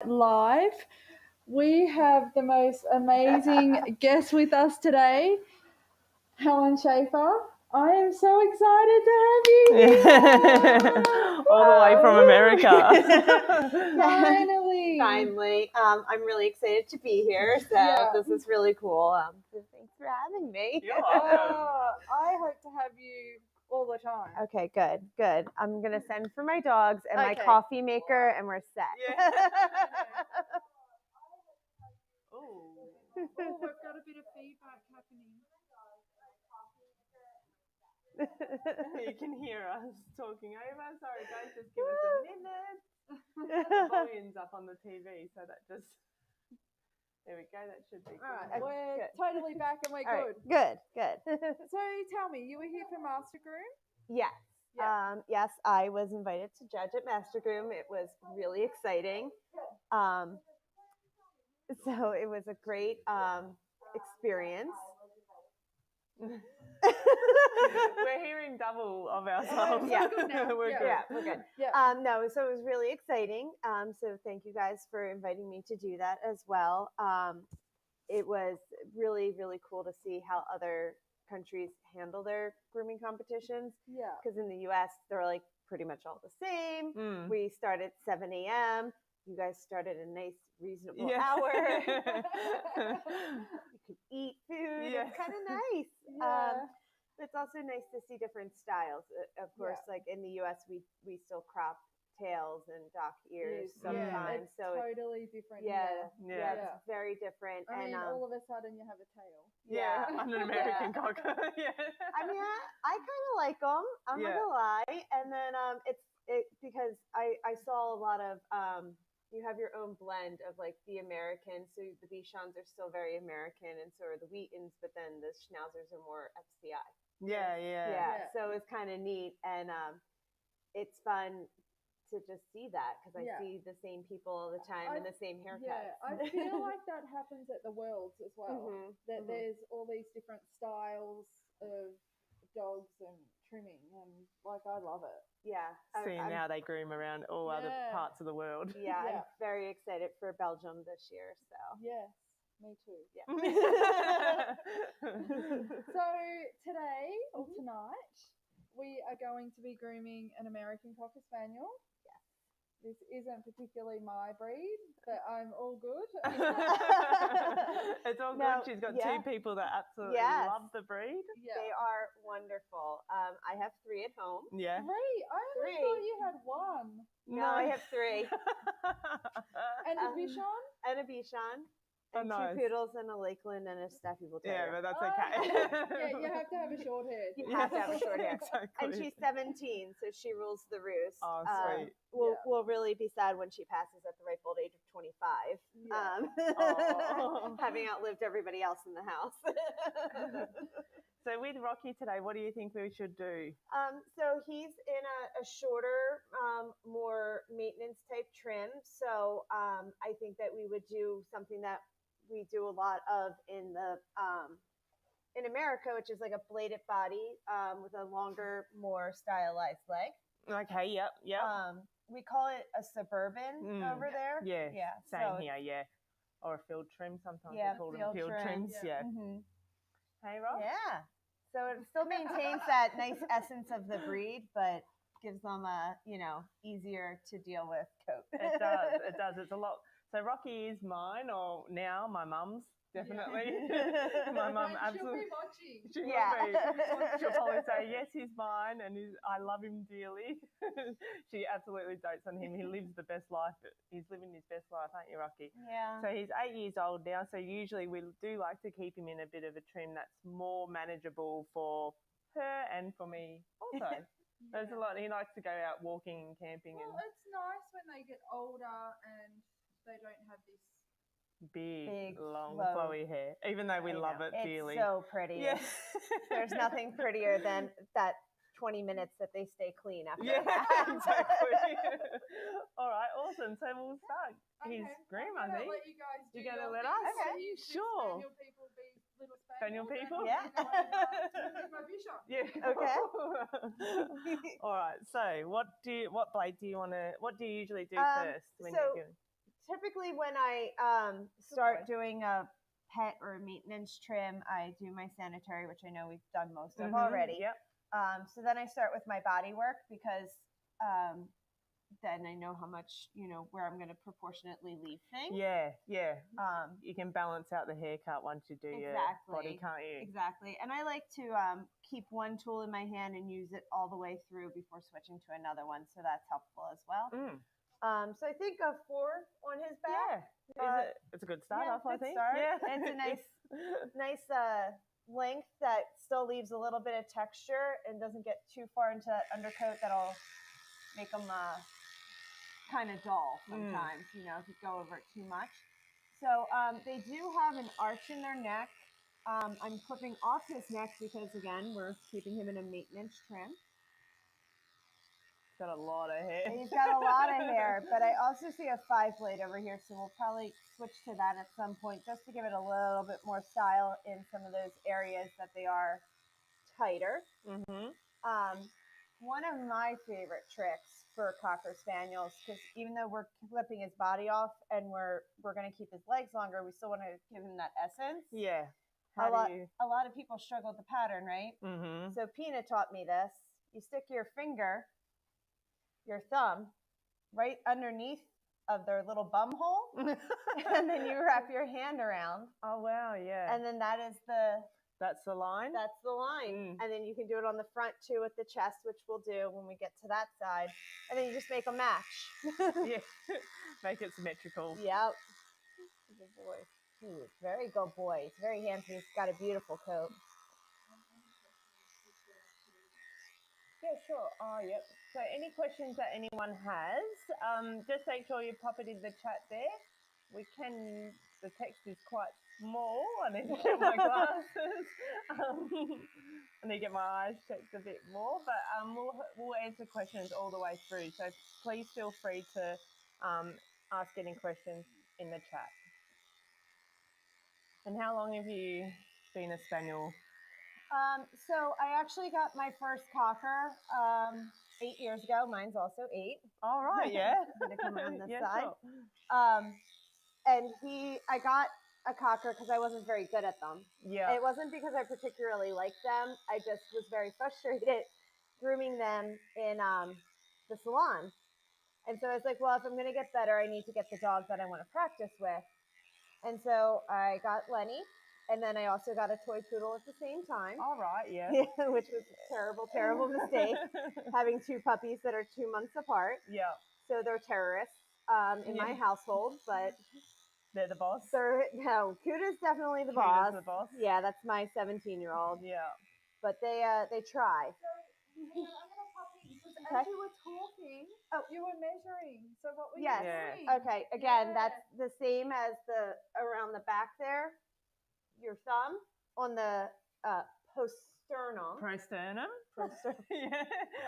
live. We have the most amazing guest with us today, Helen Schaefer. I am so excited to have you here. All the way from America. Finally. I'm really excited to be here. So this is really cool. So thanks for having me. You're welcome. I hope to have you all the time. Okay, good. I'm gonna send for my dogs and my Okay. coffee maker, and we're set. Yeah. Oh, we've got a bit of feedback happening. You can hear us talking over. Sorry, guys, just give us a minute. The volume's up on the TV, so that just. There we go. That should be good. All right, we're good. totally back and we're All good. right, good. So tell me, you were here for Master Groom? Yes. Yeah. Yes, I was invited to judge at Master Groom. It was really exciting. So it was a great experience. We're hearing double of ourselves. Yeah. We're good. Yeah, we're good. Yeah. No, so it was really exciting. So thank you guys for inviting me to do that as well. It was really, really cool to see how other countries handle their grooming competitions. Yeah. Because in the U.S., they're like pretty much all the same. Mm. We start at 7 a.m. You guys started a nice, reasonable Yeah. hour. You could eat food. Yeah. It's kind of nice. Yeah. It's also nice to see different styles. Of course, like in the U.S., we still crop tails and dock ears sometimes. It's so totally different. yeah, Yeah. it's very different. I mean, and all of a sudden you have a tail. Yeah, I'm an American cock. Yeah. I mean, I kind of like them. I'm not gonna lie. And then it's because I saw a lot of you have your own blend of like the American. So the Bichons are still very American, and so are the Wheatons. But then the Schnauzers are more FCI. Yeah. So it's kind of neat, and it's fun to just see that because I see the same people all the time and the same haircuts. Yeah, I feel like that happens at the Worlds as well. That there's all these different styles of dogs and trimming, and like I love it. Yeah. Seeing how they groom around all other parts of the world. Yeah, I'm very excited for Belgium this year. So yes, me too. Yeah. So today or tonight, we are going to be grooming an American Cocker Spaniel. This isn't particularly my breed, but I'm all good. It's all good. She's got two people that absolutely love the breed. Yeah. They are wonderful. I have 3 at home. Yeah. 3? I only thought you had 1. No, I have 3. And a Bichon? And a Bichon. And nice. 2 Poodles and a Lakeland and a Staffy Bull Yeah, Terrier. but that's okay. Yeah, you have to have a short hair. You have to have a short hair. Exactly. And she's 17, so she rules the roost. Oh, sweet. We'll really be sad when she passes at the ripe old age of 25, having outlived everybody else in the house. So with Rocky today, what do you think we should do? So he's in a shorter, more maintenance type trim. So I think that we would do something that we do a lot of in America, which is like a bladed body with a longer, more stylized leg. Okay, yep. We call it a suburban over there. Yeah. Same here, yeah. Or a field trim, sometimes they call them field trims. Yeah. Mm-hmm. Hey, Rob? Yeah. So it still maintains that nice essence of the breed, but gives them a, easier to deal with coat. It does. It's a lot. So Rocky is mine, or now my mum's, definitely. My mum absolutely. She'll be watching. She will be. She'll probably say, yes, he's mine, and I love him dearly. She absolutely dotes on him. He lives the best life. He's living his best life, aren't you, Rocky? Yeah. So he's 8 years old now, so usually we do like to keep him in a bit of a trim that's more manageable for her and for me also. There's a lot. He likes to go out walking and camping. Well, it's nice when they get older and they don't have this big long, flowy hair, even though we love it dearly. It's so pretty. Yeah. There's nothing prettier than that 20 minutes that they stay clean after that. Exactly. All right, awesome. So we'll start his groom, I think. Let you guys do You're going to let thing. us? Okay. Sure. Spaniel people be little Spaniel people? Yeah. My Bichon. Yeah. Okay. All right. So what blade do you want to? What do you usually do first when you're doing? typically when I start doing a pet or maintenance trim, I do my Sanitary, which I know we've done most of already. Yep. So then I start with my body work because then I know how much, where I'm going to proportionately leave things. Yeah. You can balance out the haircut once you do your body, can't you? Exactly. And I like to keep one tool in my hand and use it all the way through before switching to another one. So that's helpful as well. So I think a 4 on his back. Yeah. It's a good start off, I think. Start. Yeah. It's a nice length that still leaves a little bit of texture and doesn't get too far into that undercoat that'll make them kind of dull sometimes, if you go over it too much. So they do have an arch in their neck. I'm clipping off his neck because, again, we're keeping him in a maintenance trim. He's got a lot of hair. He's got a lot of hair, but I also see a 5-blade over here, so we'll probably switch to that at some point just to give it a little bit more style in some of those areas that they are tighter. One of my favorite tricks for Cocker Spaniels, because even though we're clipping his body off and we're going to keep his legs longer, we still want to give him that essence. Yeah. A lot of people struggle with the pattern, right? So Pina taught me this. You stick your thumb, right underneath of their little bum hole, and then you wrap your hand around. Oh, wow, yeah. And then that's the line. That's the line. And then you can do it on the front too with the chest, which we'll do when we get to that side. And then you just make a match. Yeah, make it symmetrical. Yep. Good boy. Very good boy. He's very handsome. He's got a beautiful coat. Yeah, sure. Oh, yep. So any questions that anyone has, just make sure you pop it in the chat there. The text is quite small. I need to get my glasses. I need to get my eyes checked a bit more, but we'll answer questions all the way through. So please feel free to ask any questions in the chat. And how long have you been a Spaniel? So I actually got my first Cocker 8 years ago. Mine's also 8. All right, yeah. I'm gonna come around this yeah, side. Sure. And I got a Cocker because I wasn't very good at them. Yeah. It wasn't because I particularly liked them. I just was very frustrated grooming them in the salon. And so I was like, well, if I'm going to get better, I need to get the dog that I want to practice with. And so I got Lenny. And then I also got a toy poodle at the same time. All right, yeah. Which was a terrible, terrible mistake, having 2 puppies that are 2 months apart. Yeah. So they're terrorists in my household, but... They're the boss? No, Kuda's definitely the boss. The boss? Yeah, that's my 17-year-old. Yeah. But they try. So, I'm going to pop in, because as you were talking, you were measuring. So what were you doing? Okay, again, that's the same as around the back there. Your thumb on the poststernum. Prosternum? Yeah,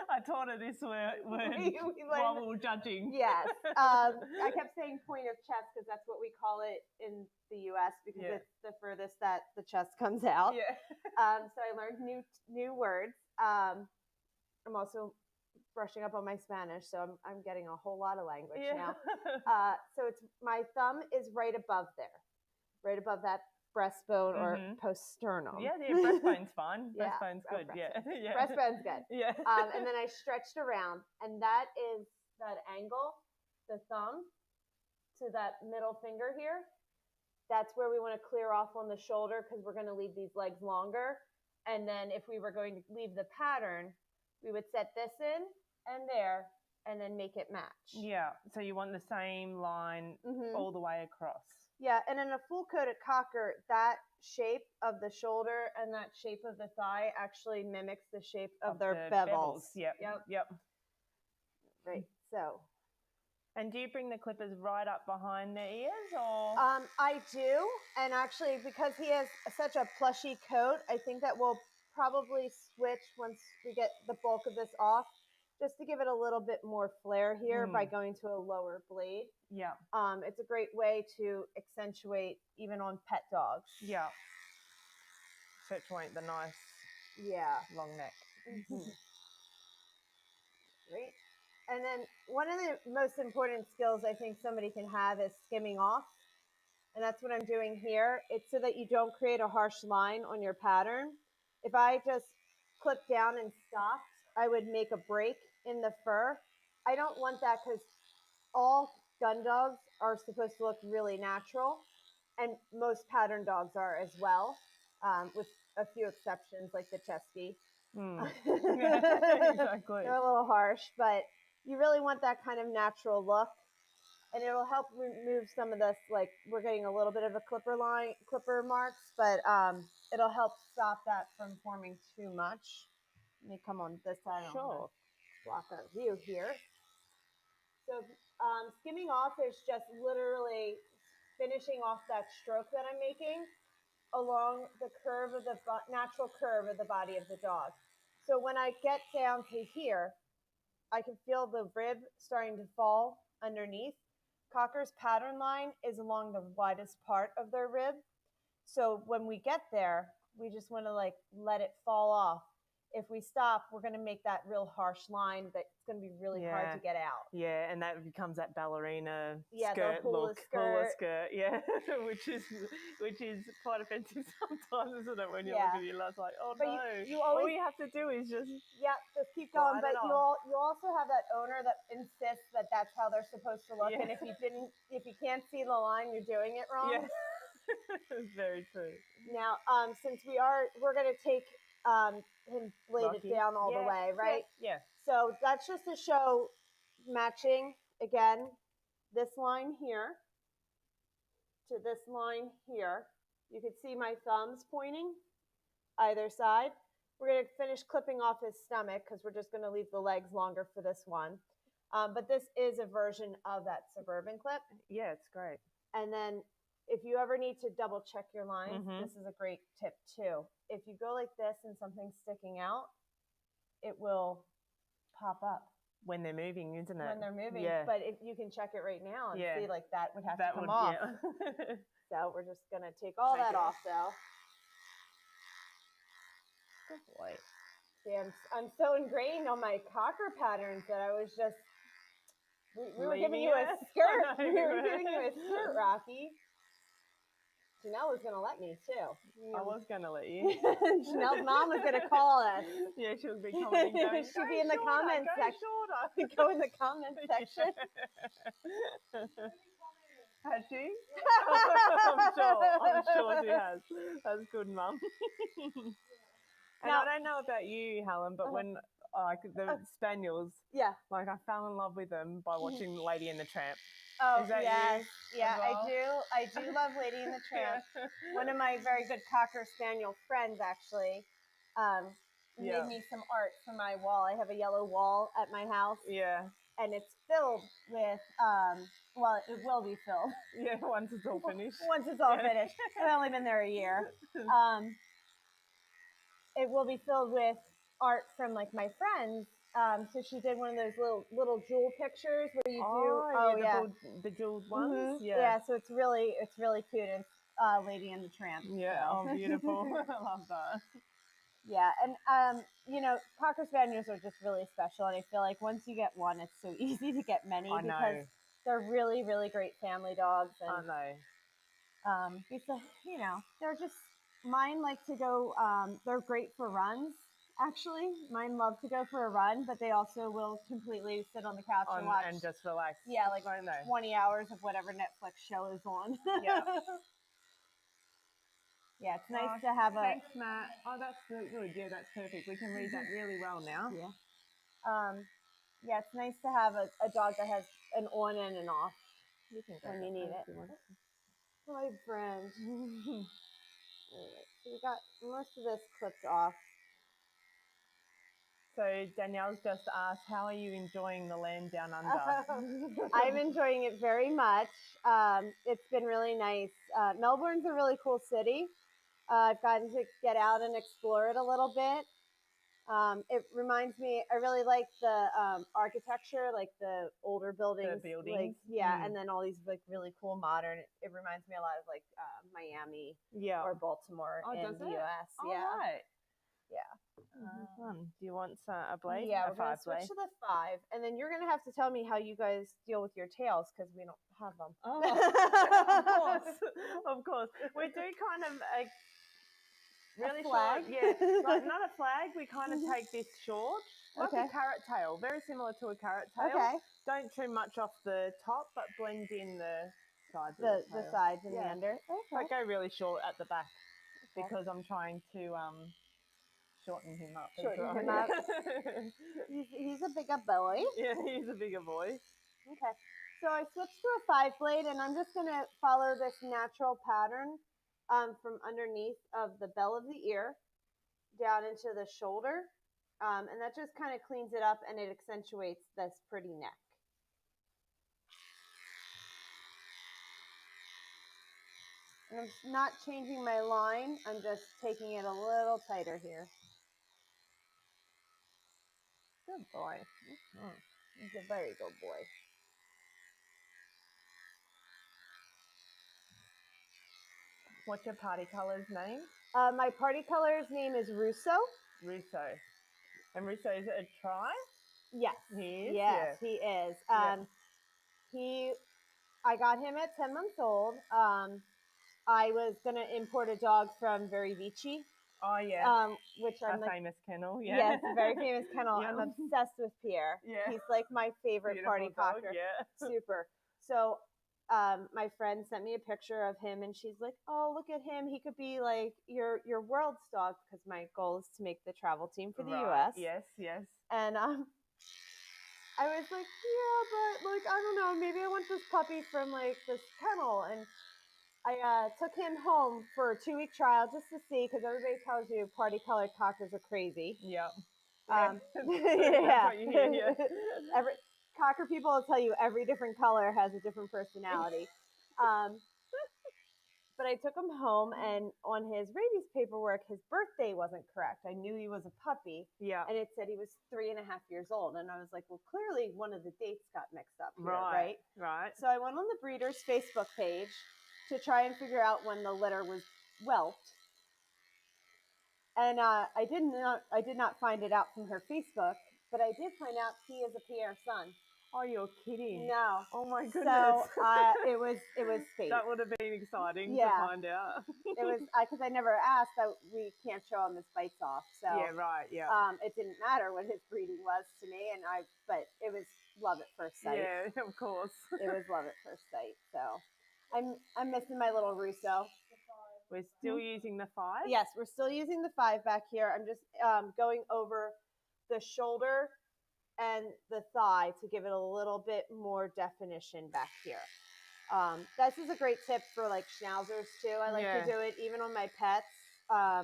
I taught her this word while we were judging. Yes. I kept saying point of chest because that's what we call it in the U.S. because it's the furthest that the chest comes out. Yeah. So I learned new words. I'm also brushing up on my Spanish, so I'm getting a whole lot of language now. So it's my thumb is right above there, right above that breastbone or poststernum. Yeah, breastbone's fine. Breastbone's good. Yeah. Breastbone's good. Yeah. And then I stretched around, and that is that angle, the thumb to that middle finger here. That's where we want to clear off on the shoulder because we're going to leave these legs longer. And then if we were going to leave the pattern, we would set this in and there, and then make it match. Yeah. So you want the same line all the way across. Yeah, and in a full-coated Cocker, that shape of the shoulder and that shape of the thigh actually mimics the shape of their bevels. Yep. Right, so. And do you bring the clippers right up behind the ears, or? I do, and actually, because he has such a plushy coat, I think that we'll probably switch once we get the bulk of this off, just to give it a little bit more flair here by going to a lower blade. Yeah. It's a great way to accentuate even on pet dogs. Yeah. Accentuate the nice long neck. Great. And then one of the most important skills I think somebody can have is skimming off. And that's what I'm doing here. It's so that you don't create a harsh line on your pattern. If I just clipped down and stopped, I would make a break in the fur. I don't want that because all gun dogs are supposed to look really natural, and most pattern dogs are as well, with a few exceptions like the Chesky. Exactly. They're a little harsh, but you really want that kind of natural look. And it'll help remove some of this, like we're getting a little bit of a clipper marks, but it'll help stop that from forming too much. Let me come on this side. Sure. Block our view here. So skimming off is just literally finishing off that stroke that I'm making along the curve of the natural curve of the body of the dog. So when I get down to here, I can feel the rib starting to fall underneath. Cocker's pattern line is along the widest part of their rib. So when we get there, we just want to like let it fall off. If we stop, we're going to make that real harsh line that's going to be really hard to get out. Yeah, and that becomes that ballerina Yeah, skirt the hula look, skirt. yeah, which is quite offensive sometimes, isn't it? When you look at your last, like, oh but no, you always, all you have to do is just just keep going. glide But it you off. also have that owner that insists that that's how they're supposed to look, and if you can't see the line, you're doing it wrong. Yeah. Very true. Now, since we're going to take him laid it down all the way, right? Yeah. So that's just to show matching, again, this line here to this line here. You can see my thumbs pointing either side. We're going to finish clipping off his stomach because we're just going to leave the legs longer for this one. But this is a version of that suburban clip. Yeah, it's great. And then if you ever need to double check your lines, this is a great tip too. If you go like this and something's sticking out, it will pop up. When they're moving, isn't it? When they're moving. Yeah. But if you can check it right now and see, like, that would have to come off. Yeah. So we're just going to take all that off, though. Good boy. See, I'm so ingrained on my cocker patterns that I was just, we were giving you a skirt. We were giving you a skirt, Rocky. Janelle was going to let me, too. I was going to let you. Janelle's mom was going to call us. Yeah, she was be commenting. Going, she'd be in the comments section. Go in the comments section. Has she? I'm sure she has. That's good, Mum. And now, I don't know about you, Helen, but when the Spaniels, like I fell in love with them by watching Lady and the Tramp. Oh, is that yes. You yeah, well? I do love Lady and the Tramp. One of my very good Cocker Spaniel friends actually made me some art for my wall. I have a yellow wall at my house. Yeah. And it's filled with, well, it will be filled. Yeah, once it's all finished. Once it's all finished. I've only been there a year. It will be filled with art from like my friends. So she did one of those little jewel pictures where you the jeweled ones. Yeah, so it's really cute. It's Lady and the Tramp. Yeah, so. Oh, beautiful. I love that. Yeah, and Cocker Spaniels are just really special, and I feel like once you get one, it's so easy to get many because they're really, really great family dogs. And, I know. Because, they're just, mine like to go, they're great for runs. Actually, mine love to go for a run, but they also will completely sit on the couch and watch. And just relax. Yeah, like 20 hours of whatever Netflix show is on. Yeah. Yeah, it's nice to have Thanks, Matt. Oh, that's good. Yeah, that's perfect. We can read that really well now. Yeah. Yeah, it's nice to have a dog that has an on and an off when you need it. My friend. So we got most of this clipped off. So Danielle's just asked, how are you enjoying the land down under? I'm enjoying it very much. It's been really nice. Melbourne's a really cool city. I've gotten to get out and explore it a little bit. It reminds me, I really like the architecture, like the older buildings. The buildings. And then all these like really cool modern. It reminds me a lot of like Miami or Baltimore in the US. Right. Do you want a blade? Yeah, a we're gonna 5 switch blade. to the 5, and then you're gonna have to tell me how you guys deal with your tails because we don't have them. Oh, of course, of course. We do kind of really flag? short. Yeah, like not a flag. We kind of take this short, like Okay. a carrot tail, very similar to a carrot tail. Okay. Don't trim much off the top, but blend in the sides of The the tail. sides and the under. Okay. But go really short at the back because I'm trying to shorten him up. Shorten him up. He's a bigger boy. Yeah, he's a bigger boy. Okay. So I switched to a 5 blade, and I'm just gonna follow this natural pattern from underneath of the bell of the ear down into the shoulder, and that just kind of cleans it up and it accentuates this pretty neck. And I'm not changing my line, I'm just taking it a little tighter here. Good boy. He's a very good boy. What's your party color's name? My party color's name is Russo. Russo. And Russo, is it a try? Yes. He is? Yes, he is. I got him at 10 months old. I was going to import a dog from Verivici. Oh, yeah. Which I'm a like, famous kennel, yeah. Yes, a very famous kennel. Yeah. I'm obsessed with Pierre. Yeah. He's like my favorite Beautiful party dog, cocker. yeah. Super. So my friend sent me a picture of him, and she's like, "Oh, look at him. He could be like your world's dog," because my goal is to make the travel team for the U.S. Yes, yes. And I was like, yeah, but like I don't know, maybe I want this puppy from like this kennel, and I took him home for a 2-week trial just to see, because everybody tells you party colored cockers are crazy. Yep. Yeah. That's what you hear, yeah. Cocker people will tell you every different color has a different personality. But I took him home, and on his rabies paperwork, his birthday wasn't correct. I knew he was a puppy. Yeah. And it said he was 3.5 years old. And I was like, well, clearly one of the dates got mixed up here, right? Right. So I went on the breeder's Facebook page to try and figure out when the litter was whelped. And I did not find it out from her Facebook, but I did find out he is a Pierre son. Oh, you're kidding. No. Oh my goodness. So it was fate. That would have been exciting to find out. It was because I never asked. We can't show him his bites off. So yeah, right. Yeah. It didn't matter when his breeding was to me, but it was love at first sight. Yeah, of course. It was love at first sight. So I'm missing my little Russo. We're still using the 5? Yes, we're still using the 5 back here. I'm just going over the shoulder and the thigh to give it a little bit more definition back here. This is a great tip for like schnauzers too. I like to do it even on my pets. I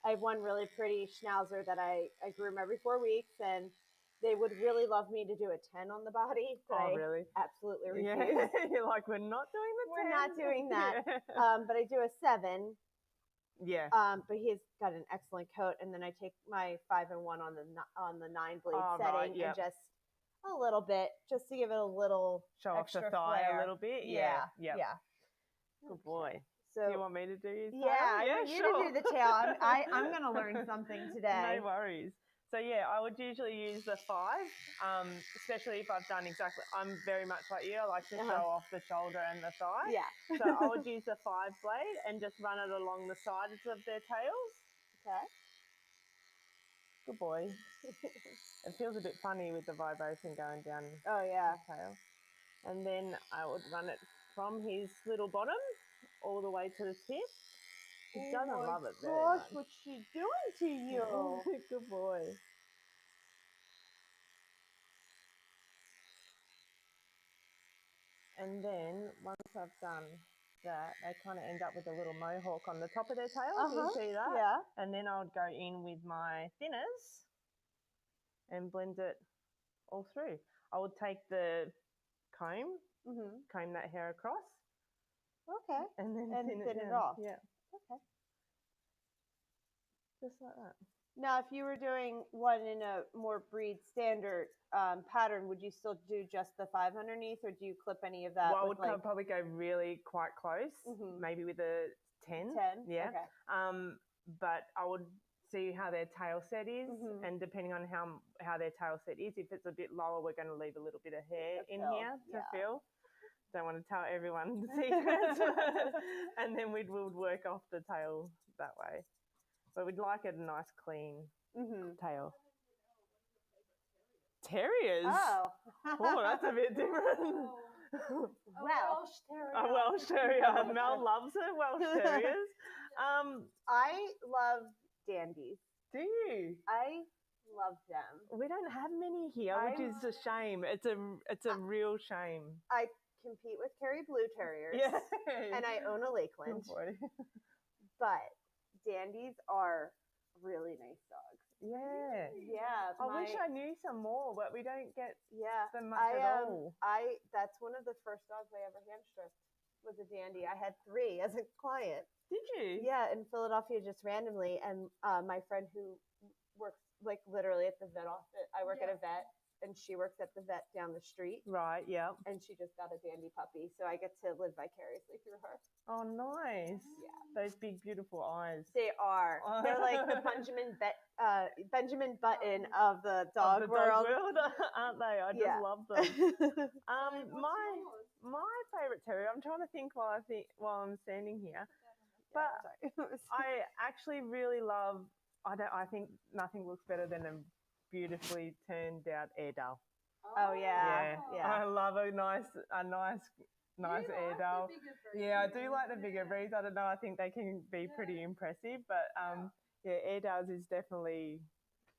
have one really pretty schnauzer that I groom every 4 weeks, and they would really love me to do a 10 on the body. But really? I absolutely refuse. Yeah. You're like, we're not doing the 10. We're not doing that. Yeah. But I do a 7. Yeah. But he's got an excellent coat, and then I take my 5 and 1 on the 9 blade setting and just a little bit, just to give it a little show off the thigh flair. A little bit. Yeah. Good boy. So do you want me to do his tail? I want you to do the tail. I'm going to learn something today. No worries. So yeah, I would usually use the 5, especially if I've done exactly. I'm very much like you. I like to show off the shoulder and the thigh. Yeah. So I would use the 5 blade and just run it along the sides of their tails. Okay. Good boy. It feels a bit funny with the vibration going down. Oh yeah. The tail. And then I would run it from his little bottom all the way to the tip. He doesn't love it very much. What's she doing to you? Good boy. And then once I've done that, they kind of end up with a little mohawk on the top of their tails. You see that? Yeah. And then I would go in with my thinners and blend it all through. I would take the comb, comb that hair across. Okay. And then thin it off. Yeah. Okay. Just like that. Now, if you were doing one in a more breed standard pattern, would you still do just the 5 underneath, or do you clip any of that? Well, I would probably go really quite close, maybe with a 10. 10? Yeah. Okay. But I would see how their tail set is, Mhm. and depending on how their tail set is, if it's a bit lower, we're going to leave a little bit of hair in fill, here to yeah. fill. Don't want to tell everyone the secrets. And then we would work off the tail that way. But we'd like a nice clean tail. Terriers? Oh. That's a bit different. Well, Welsh A Welsh Terrier. Mel loves her Welsh Terriers. I love dandies. Do you? I love them. We don't have many here, which is a shame. It's a real shame. I compete with Kerry Blue Terriers. Yeah. And I own a Lakeland. Good boy. But dandies are really nice dogs. Yeah. Yeah. I wish I knew some more, but we don't get them much at all. That's one of the first dogs I ever hand stripped was a dandy. I had 3 as a client. Did you? Yeah, in Philadelphia, just randomly. And my friend who works like literally at the vet office, I work at a vet, and she works at the vet down the street. Right, yeah. And she just got a dandy puppy, so I get to live vicariously through her. Oh, nice. Yeah. Those big, beautiful eyes. They are. They're like the Benjamin Button of the dog world. Aren't they? I just love them. My favourite terrier, I'm trying to think while I'm standing here, but I actually really love, I think nothing looks better than a beautifully turned out Airedale. Oh yeah. I love a nice Airedale. I do like the bigger breeds. I don't know. I think they can be pretty impressive, but Airedales is definitely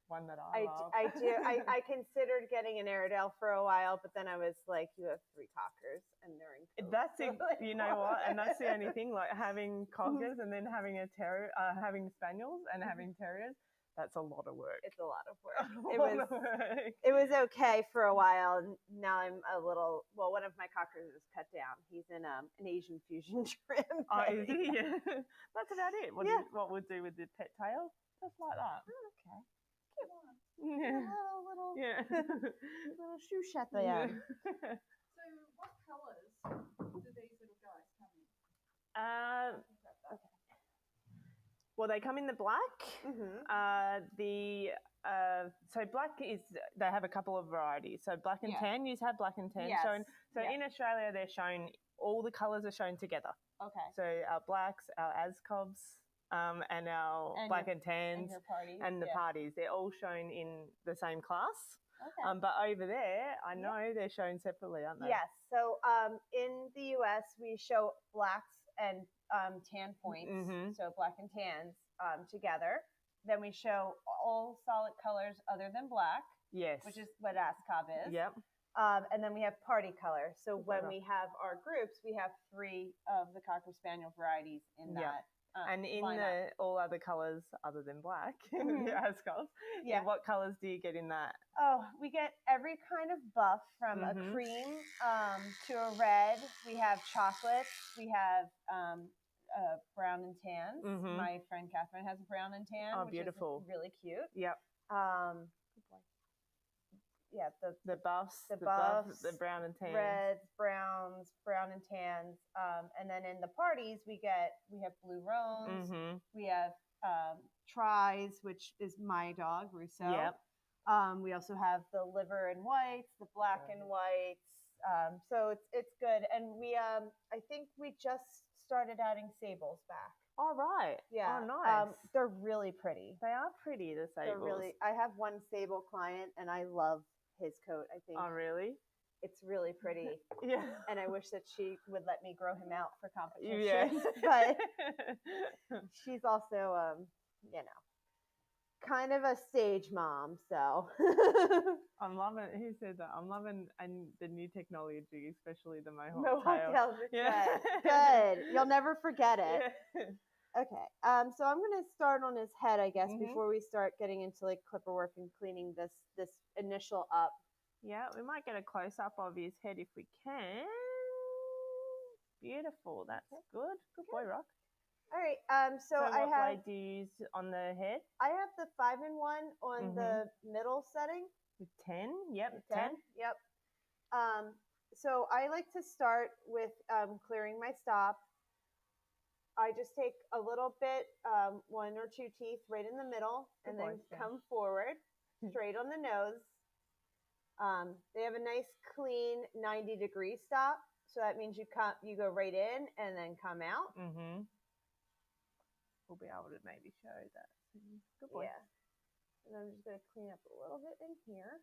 one that I love. I do. I considered getting an Airedale for a while, but then I was like, you have 3 cockers and they're in coats. That's it. You know what? And that's the only thing. Like having cockers and then having having spaniels and having terriers. That's a lot of work. It's a lot of work. It was okay for a while. Now I'm a little. Well, one of my cockers is cut down. He's in an Asian fusion trim. Oh, is he? Yeah. That's about it. What we'll do with the pet tail? Just like that. Oh, okay. Yeah. Little little shoe chat they are. So, what colours do these little guys come in? Well, they come in the black. So black is, they have a couple of varieties. So black and tan, you have black and tan shown. So in Australia, they're shown, all the colours are shown together. Okay. So our blacks, our Ascobs, and our black and tans, and the parties, they're all shown in the same class. Okay. But over there, I know they're shown separately, aren't they? Yes. So in the US, we show blacks and tan points, so black and tans together. Then we show all solid colors other than black, which is what Ascob is. Yep. And then we have party color. So when we have our groups, we have 3 of the Cocker Spaniel varieties in that. And in lineup. all other colours other than black, the Ascobs, what colours do you get in that? Oh, we get every kind of buff from a cream to a red. We have chocolate. We have brown and tans. My friend Catherine has a brown and tan, which beautiful. is really cute. Yep. The buffs, the brown and tans, reds, browns, brown and tans, and then in the parties we have blue roans. We have tries, which is my dog Russo. Yep. We also have the liver and whites, the black and whites. So it's good, and we I think we just started adding sables back. Oh, right. Yeah. Oh, nice. They're really pretty. They are pretty, the sables. I have one sable client, and I love his coat. I think. Oh, really? It's really pretty. Yeah. And I wish that she would let me grow him out for competition. Yeah. But she's also, kind of a stage mom. So I'm loving. Who said that? I'm loving the new technology, especially the Mohawk tail. Good. You'll never forget it. Yeah. Okay. So I'm going to start on his head, I guess, before we start getting into like clipper work and cleaning this initial up. Yeah, we might get a close up of his head if we can. Beautiful. That's good. Good boy, Rock. All right. So I have. What blade do you use on the head? I have the 5-in-1 on the middle setting. The 10. Yep. 10. Yep. So I like to start with clearing my stop. I just take a little bit, 1 or 2 teeth right in the middle, and then come forward, straight on the nose. They have a nice clean 90-degree stop, so that means you go right in and then come out. Mm-hmm. We'll be able to maybe show that. Good boy. Yeah. And I'm just going to clean up a little bit in here.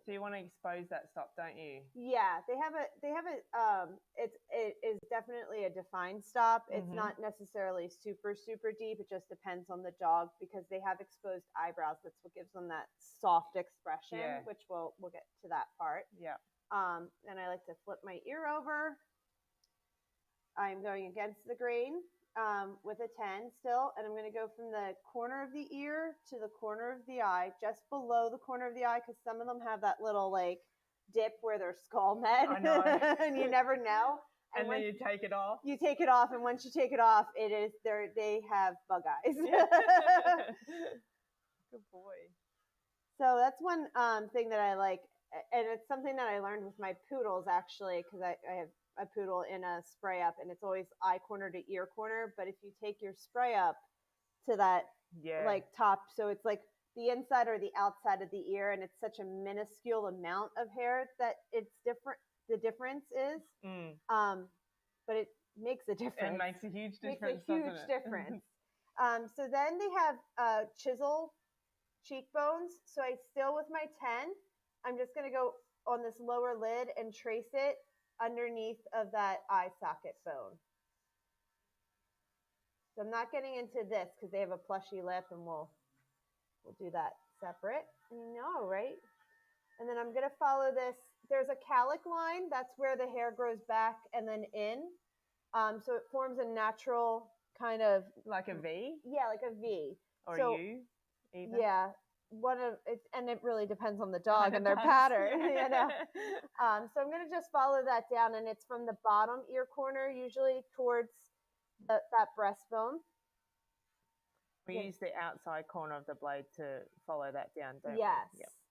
So you want to expose that stop, don't you? Yeah, it is definitely a defined stop. It's not necessarily super, super deep. It just depends on the dog because they have exposed eyebrows. That's what gives them that soft expression, which we'll get to that part. Yeah. And I like to flip my ear over. I'm going against the grain with a 10 still, and I'm going to go from the corner of the ear to the corner of the eye, just below the corner of the eye, because some of them have that little like dip where their skull met. I know. And you never know. And then you take it off. You take it off, and once you take it off, they have bug eyes. Good boy. So that's one thing that I like, and it's something that I learned with my poodles actually, because I have a poodle in a spray up, and it's always eye corner to ear corner. But if you take your spray up to that like top, so it's like the inside or the outside of the ear, and it's such a minuscule amount of hair that it's different. The difference is, but it makes a difference. It makes a huge difference. Makes a huge difference. So then they have chisel cheekbones. So I still with my 10, I'm just going to go on this lower lid and trace it underneath of that eye socket bone. So I'm not getting into this because they have a plushy lip, and we'll do that separate. You know, right? And then I'm going to follow this. There's a calic line. That's where the hair grows back and then in. So it forms a natural kind of like a V. Yeah, like a V. Or a U. Even. Yeah. And it really depends on the dog and their pattern, you know. So I'm going to just follow that down, and it's from the bottom ear corner, usually towards that breastbone. We use the outside corner of the blade to follow that down, don't we?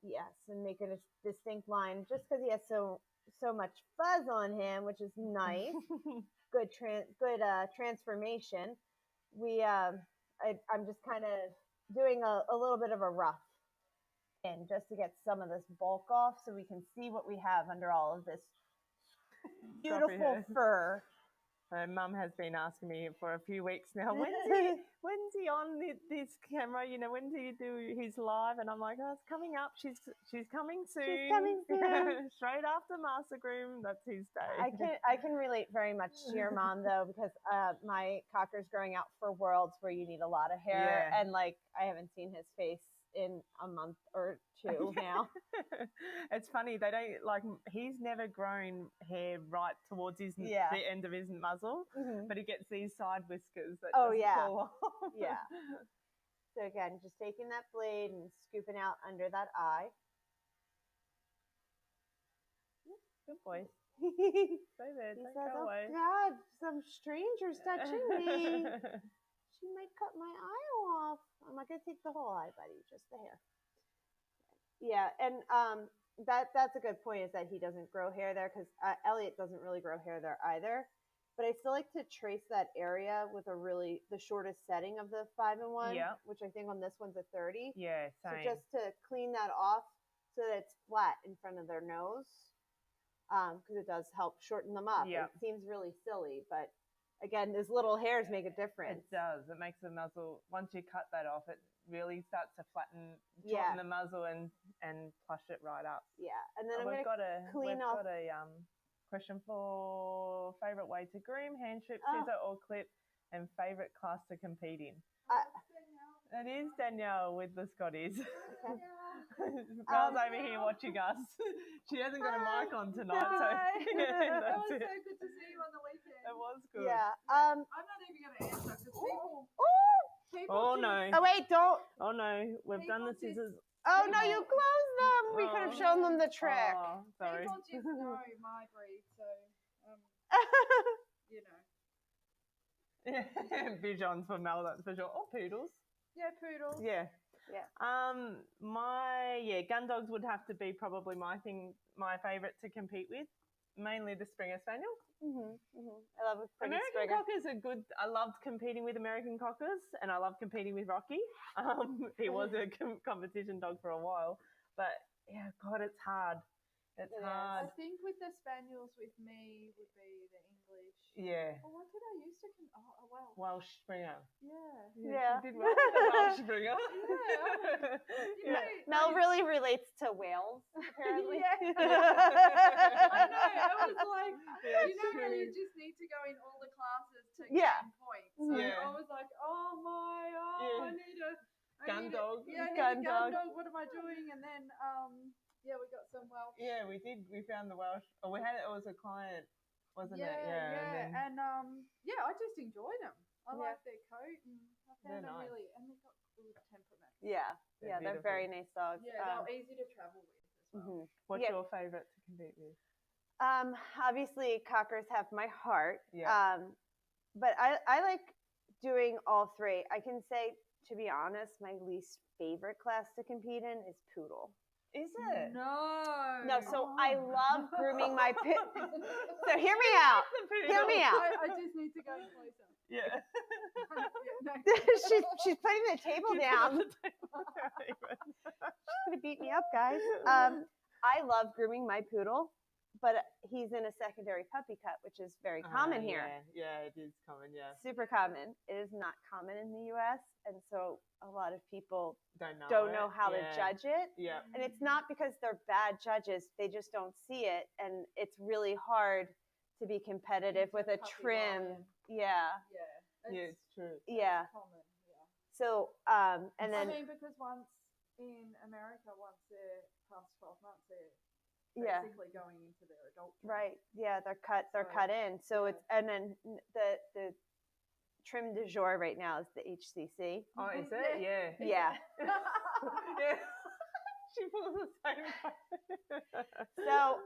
Yes, and make it a distinct line, just because he has so much fuzz on him, which is nice. Good transformation. I'm just kind of doing a little bit of a rough in just to get some of this bulk off, so we can see what we have under all of this beautiful fur. Mum has been asking me for a few weeks now, when's he on this camera? You know, when do you do his live? And I'm like, oh, it's coming up. She's coming soon. She's coming soon. Straight after Master Groom. That's his day. I can relate very much to your mom though, because my cocker's growing out for worlds where you need a lot of hair, and like I haven't seen his face in a month or two now. It's funny, they don't like, he's never grown hair right towards his the end of his muzzle, but he gets these side whiskers that fall off. Yeah. So again, just taking that blade and scooping out under that eye. Good boy. Stay there. He don't says, go away. God, some stranger's touching me. She might cut my eye off. I'm not going to take the whole eye, buddy, just the hair. Yeah, and that's a good point, is that he doesn't grow hair there, because Elliot doesn't really grow hair there either. But I still like to trace that area with the shortest setting of the 5-in-1, which I think on this one's a 30. Yeah, same. So just to clean that off so that it's flat in front of their nose, because it does help shorten them up. It seems really silly, but again, those little hairs make a difference. It does. It makes the muzzle, once you cut that off, it really starts to shorten the muzzle and plush it right up. Yeah. And then we've got a question for favourite way to groom, hand strip, scissor or clip, and favourite class to compete in. It is Danielle with the Scotties. Mel's over here watching us. She hasn't got a mic on tonight. So That was so good to see you on the weekend. It was good. Yeah. I'm not even going to answer because people. Oh no. Oh wait, don't. Oh no, we've done the scissors. Oh no, you closed them. We could have shown them the trick. Oh, sorry. People just know my breed, so you know. Bichons for Mel, that's for sure. Or poodles. Yeah, poodles. Yeah. Gun dogs would have to be probably my favourite to compete with. mainly the Springer Spaniel. I love a pretty American Springer. Cockers are good. I loved competing with American Cockers, and I love competing with Rocky. He was a competition dog for a while, but yeah, God, it's hard. It's It is. hard. I think with the Spaniels with me would be the English. Yeah. Oh, what did I used to? Oh, wow. Welsh Springer. Yeah. Yeah. She did well with the Welsh Springer. Yeah. Mel really relates to Wales, apparently. Yeah. I know. I was like, Yeah, you know how true. you just need to go in all the classes to Yeah. gain points. So Yeah. I was like, I need a Gun dog. Yeah, I need Gun a gun dog. dog. What am I doing? And then yeah, we got some Welsh. Yeah, we did. We found the Welsh. Oh, we had it was a client, wasn't it? Yeah. And then, And yeah, I just enjoyed them. I Yeah. like their coat, and I found They're them nice. really, and they've got good temperament. Yeah. They're They're beautiful. very nice dogs. Yeah, they're easy to travel with as well. What's Yeah. your favourite to compete with? Obviously, Cockers have my heart. Yeah. But I like doing all three. I can say, to be honest, my least favorite class to compete in is Poodle. Is it? No, so I love grooming my pit. So hear me out. Hear me out. I just need to go closer. Yeah. she's putting the table down. She's gonna beat me up, guys. I love grooming my poodle, but he's in a secondary puppy cut, which is very common here. Yeah, it is common. Yeah. Super common. It is not common in the U.S., and so a lot of people Don't know how to judge it. Yeah. And it's not because they're bad judges; they just don't see it, and it's really hard to be competitive with a Puppy trim. lion. Yeah. Yeah, it's true. Yeah. Common, yeah. So, and then I mean, because once in America, once they're past 12 months, they're basically going into their adult trim. right, yeah, they're cut in. So it's and then the trim du jour right now is the HCC. Oh, is it? Yeah. Yeah. Yeah. She pulls the same. So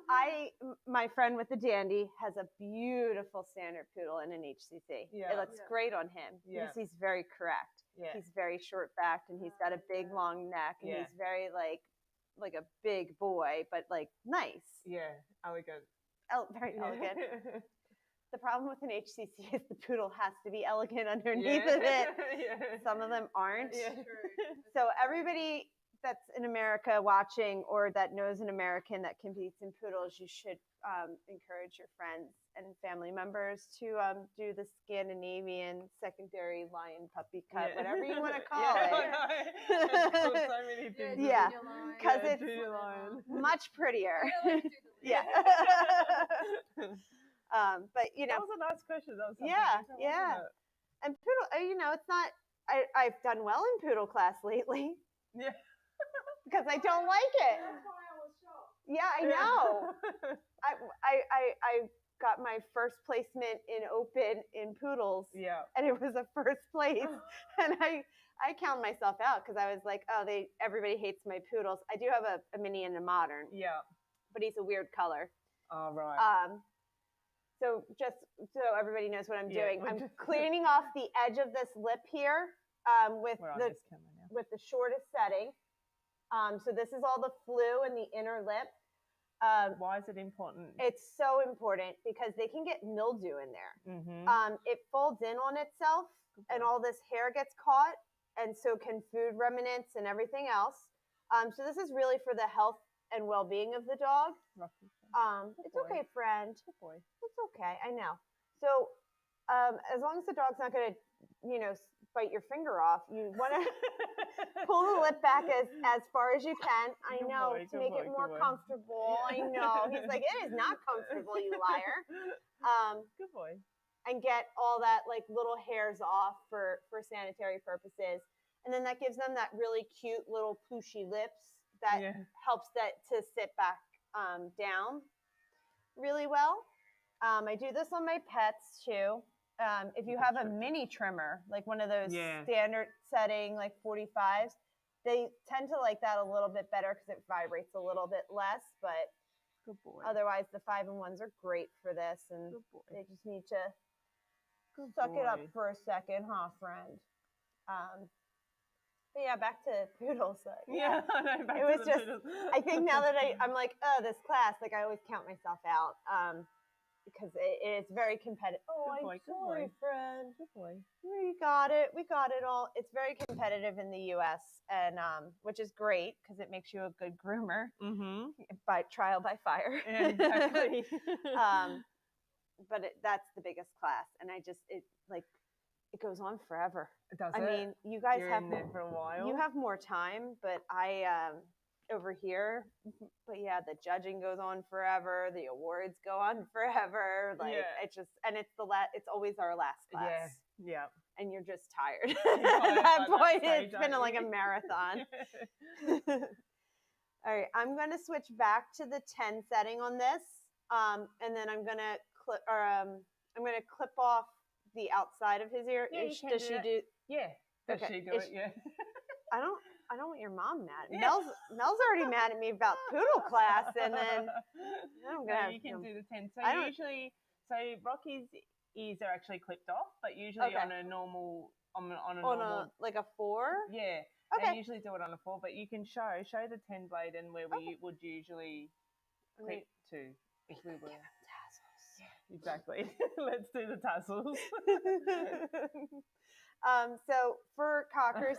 my friend with the dandy has a beautiful standard poodle in an HCC. Yeah. It looks great on him because he's very correct. Yeah. He's very short backed and he's got a big long neck and he's very like a big boy, but like nice. Yeah, elegant. Very elegant. The problem with an HCC is the poodle has to be elegant underneath of it. Some of them aren't. Yeah. So everybody that's in America watching or that knows an American that competes in poodles, you should encourage your friends and family members to do the Scandinavian secondary lion puppy cut, whatever you want to call it. So many things. Yeah, because it's junior lion. much prettier. Yeah. But you know, That was a nice question. That was something yeah, different, yeah. wasn't it? And poodle, you know, it's not. I've done well in poodle class lately. Yeah. Because I don't like it. That's why I was shocked. Yeah, I know. I got my first placement in open in poodles. Yeah. And it was a first place. And I count myself out because I was like, oh, everybody hates my poodles. I do have a mini and a modern. Yeah. But he's a weird color. Oh, right. So just so everybody knows what I'm doing, I'm just cleaning off the edge of this lip here with We're on the this camera now. with the shortest setting. So this is all the flu in the inner lip. Why is it important? It's so important because they can get mildew in there. Mm-hmm. It folds in on itself and all this hair gets caught, and so can food remnants and everything else. So this is really for the health and well-being of the dog. It's okay, friend. Good boy. It's okay. I know. So as long as the dog's not going to, bite your finger off, you want to pull the lip back as far as you can. I know, to make it more comfortable. I know. He's like, it is not comfortable, you liar. Good boy. And get all that like little hairs off for sanitary purposes. And then that gives them that really cute little pooshy lips that helps that to sit back down really well. I do this on my pets too. If you have a mini trimmer, like one of those standard setting, like 45s, they tend to like that a little bit better because it vibrates a little bit less. But good boy. Otherwise, the 5-in-1s are great for this, and they just need to suck it up for a second, huh, friend? But yeah, back to Poodle. So Yeah, I know. Back it to was the just. Poodle. I think now that I'm like, oh, this class, like I always count myself out, because it is very competitive. Oh, Good I'm boy, good sorry, boy. friend. Good boy. We got it. We got it all. It's very competitive in the U.S. and which is great because it makes you a good groomer by trial by fire. Yeah, exactly. But that's the biggest class, and it goes on forever. Does I it? mean, you guys You're have in there for a while. you have more time, but I over here. But yeah, the judging goes on forever. The awards go on forever. Like it's just, and it's it's always our last class. Yeah. And you're just tired. At At that point, stage, it's been like a marathon. All right, I'm going to switch back to the 10 setting on this, and then I'm going to clip off the outside of his ear. Yeah, Does she do? Yeah. Does Okay. she do it? Yeah. I don't want your mom mad. Yeah. Mel's already mad at me about Poodle class, and then I'm gonna. You can do the 10. So Rocky's ears are actually clipped off, but usually on a normal like a 4. Yeah. Okay. They usually do it on a 4, but you can show the 10 blade and where we would usually clip to if we were. Tassels. Yeah, exactly. Let's do the tassels. So for cockers,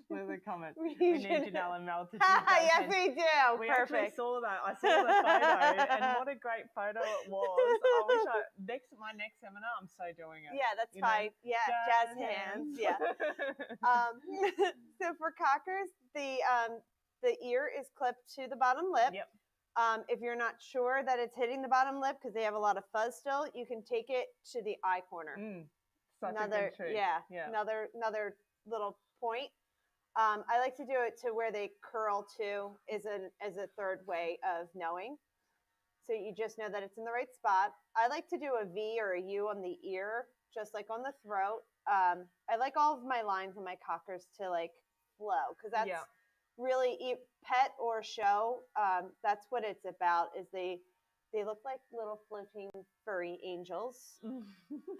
With a comment. We need should... Janelle and Mel to do Yes, we do. We Perfect. actually saw that. I saw the photo, and what a great photo it was. I wish my next seminar, I'm so doing it. Yeah, that's fine. Yeah, jazz hands. Yeah. So for cockers, the ear is clipped to the bottom lip. Yep. If you're not sure that it's hitting the bottom lip because they have a lot of fuzz still, you can take it to the eye corner. Another another little point. I like to do it to where they curl to as a third way of knowing. So you just know that it's in the right spot. I like to do a V or a U on the ear, just like on the throat. I like all of my lines on my cockers to like flow because that's really pet or show. That's what it's about. Is they look like little floating furry angels.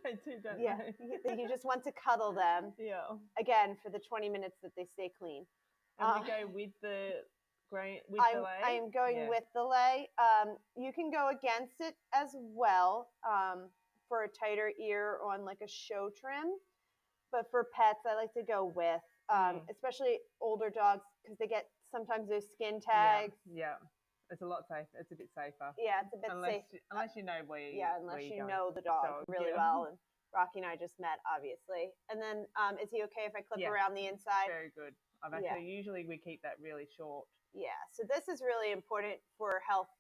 They do, don't they? You just want to cuddle them. Yeah. Again, for the 20 minutes that they stay clean. And we go with the lay? I am going with the lay. You can go against it as well for a tighter ear on like a show trim. But for pets, I like to go with, especially older dogs because they get sometimes those skin tags. Yeah. It's a lot safer. It's a bit safer. Yeah, it's a bit safe. Unless you know where unless you know the dog really well. And Rocky and I just met, obviously. And then is he okay if I clip around the inside? Very good. Usually we keep that really short. Yeah. So this is really important for health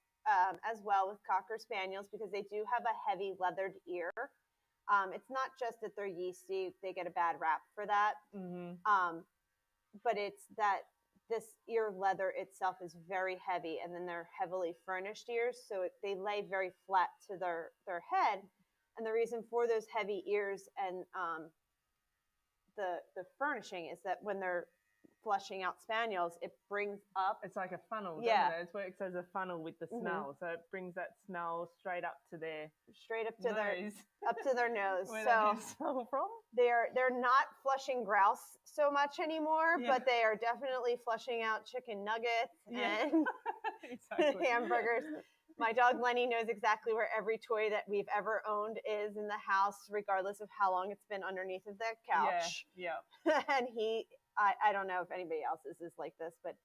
as well with Cocker Spaniels because they do have a heavy leathered ear. It's not just that they're yeasty. They get a bad rap for that. But it's that this ear leather itself is very heavy, and then they're heavily furnished ears, so they lay very flat to their head. And the reason for those heavy ears and the furnishing is that when they're flushing out spaniels, it brings up. It's like a funnel. Yeah, it works as a funnel with the smell, so it brings that smell straight up to their nose. Where so they smell from? They're not flushing grouse so much anymore, but they are definitely flushing out chicken nuggets and hamburgers. My dog Lenny knows exactly where every toy that we've ever owned is in the house, regardless of how long it's been underneath of that couch. Yeah. And I don't know if anybody else's is like this, but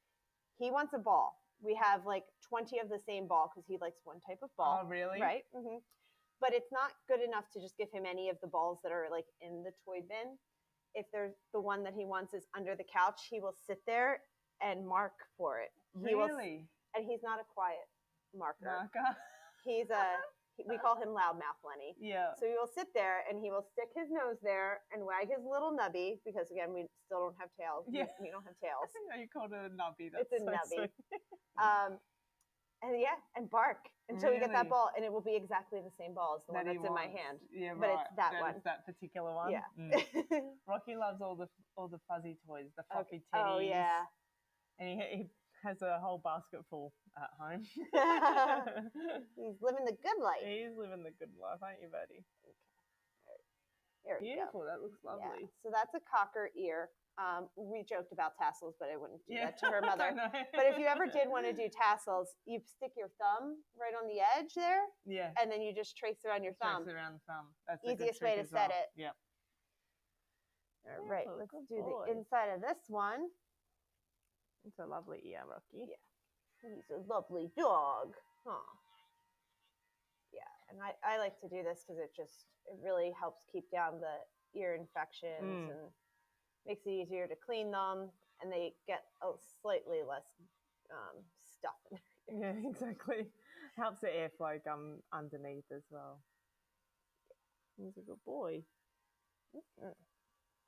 he wants a ball. We have like 20 of the same ball because he likes one type of ball. Oh, really? Right. Mm-hmm. But it's not good enough to just give him any of the balls that are like in the toy bin. If there's the one that he wants is under the couch, he will sit there and mark for it. Really? And he's not a quiet marker. He's we call him loudmouth Lenny. Yeah. So he will sit there and he will stick his nose there and wag his little nubby because again we still don't have tails. Yeah. We don't have tails. I think you called it a nubby. It's a nubby. And bark until we get that ball, and it will be exactly the same ball as the one that's in my hand. Yeah, but it's that one. It's that particular one. Yeah. Rocky loves all the fuzzy toys, the fluffy teddies. Oh yeah. And he has a whole basket full at home. He's living the good life. He's living the good life, aren't you, buddy? Okay. There There you go. Beautiful. That looks lovely. Yeah. So that's a cocker ear. We joked about tassels, but I wouldn't do that to her I mother. know. But if you ever did want to do tassels, you stick your thumb right on the edge there, Yeah. and then you just trace around your thumb. Trace around the thumb. That's Easiest way to set it. Yep. All right, Beautiful. let's Good do boy. the inside of this one. It's a lovely ear, Rocky. Yeah. He's a lovely dog. Huh. Yeah, and I like to do this because it really helps keep down the ear infections and makes it easier to clean them, and they get a slightly less stuff in there. Yeah, exactly. Helps the airflow come underneath as well. He's a good boy. Mm-hmm.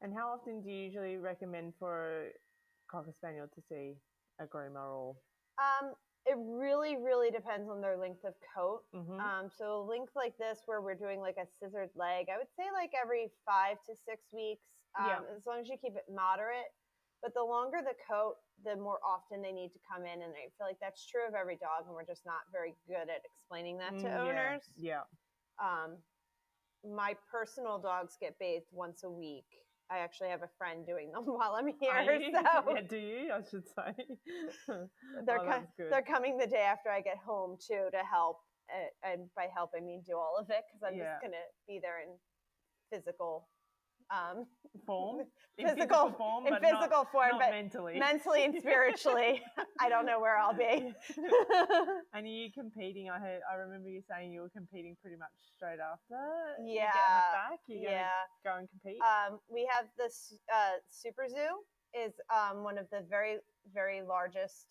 And how often do you usually recommend for a Cocker Spaniel to see a groomer or? It really, really depends on their length of coat. Mm-hmm. So length like this, where we're doing like a scissored leg, I would say like every 5 to 6 weeks, as long as you keep it moderate. But the longer the coat, the more often they need to come in. And I feel like that's true of every dog, and we're just not very good at explaining that to owners. Yeah. My personal dogs get bathed once a week. I actually have a friend doing them while I'm here. Yeah, do you? I should say. They're coming the day after I get home too to help. And by help, I mean do all of it, because I'm just going to be there in physical form. Physical form, but mentally and spiritually, I don't know where I'll be. And are you competing? I remember you saying you were competing pretty much straight after. Yeah. You're gonna go and compete. We have this Super Zoo is one of the very, very largest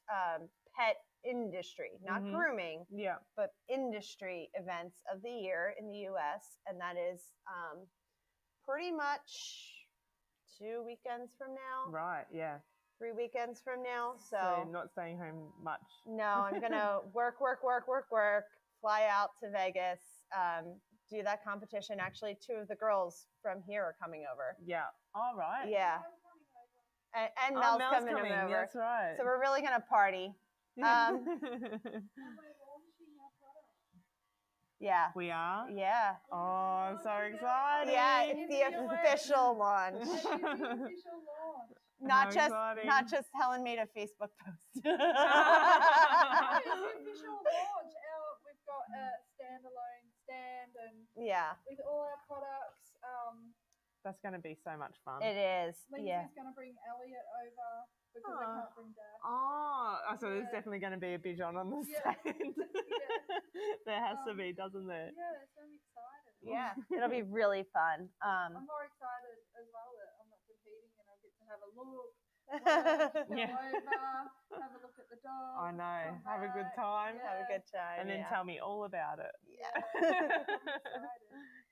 pet industry, not grooming, but industry events of the year in the U.S. And that is pretty much 2 weekends from now. Right, yeah. 3 weekends from now. So not staying home much. No, I'm going to work, fly out to Vegas, do that competition. Actually, 2 of the girls from here are coming over. Yeah. All right. Yeah. And Mel's coming over. That's right. So we're really going to party. Yeah. We are? Yeah. Oh, I'm so excited. Yeah, it's the official launch. Not just Helen made a Facebook post. It's the official launch. We've got a standalone stand and with all our products. That's going to be so much fun. It is. Lindsay's going to bring Elliot over because I can't bring Dad. So there's definitely going to be a bichon on the stand. There has to be, doesn't there? Yeah, so I'm excited. Yeah, it'll be really fun. I'm more excited as well that I'm not competing and I'll get to have a look. Come over, have a look at the dog. I know. Have a good time. Have a good time. And then tell me all about it. Yeah.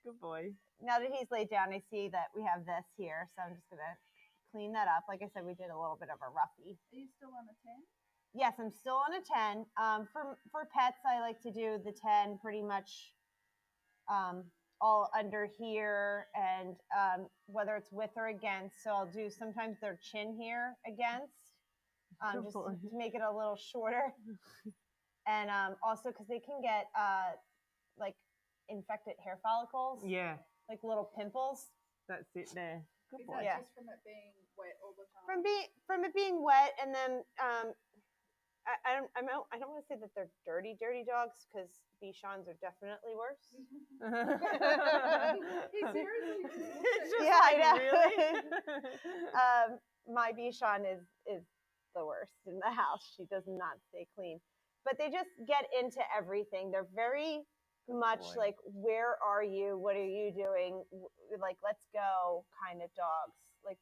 Good boy. Now that he's laid down, I see that we have this here, so I'm just going to clean that up. Like I said, we did a little bit of a roughie. Are you still on a 10? Yes, I'm still on a 10. For pets, I like to do the 10 pretty much all under here, and whether it's with or against. So I'll do sometimes their chin here against, just to make it a little shorter. And also because they can get like infected hair follicles. Yeah. Like little pimples. That's it there. Good boy. Is that just from it being wet all the time? From it being wet, and then I don't want to say that they're dirty dogs, because bichons are definitely worse. He seriously I know. Really? My bichon is the worst in the house. She does not stay clean, but they just get into everything. They're very much like, where are you? What are you doing? Like, let's go kind of dogs. Like,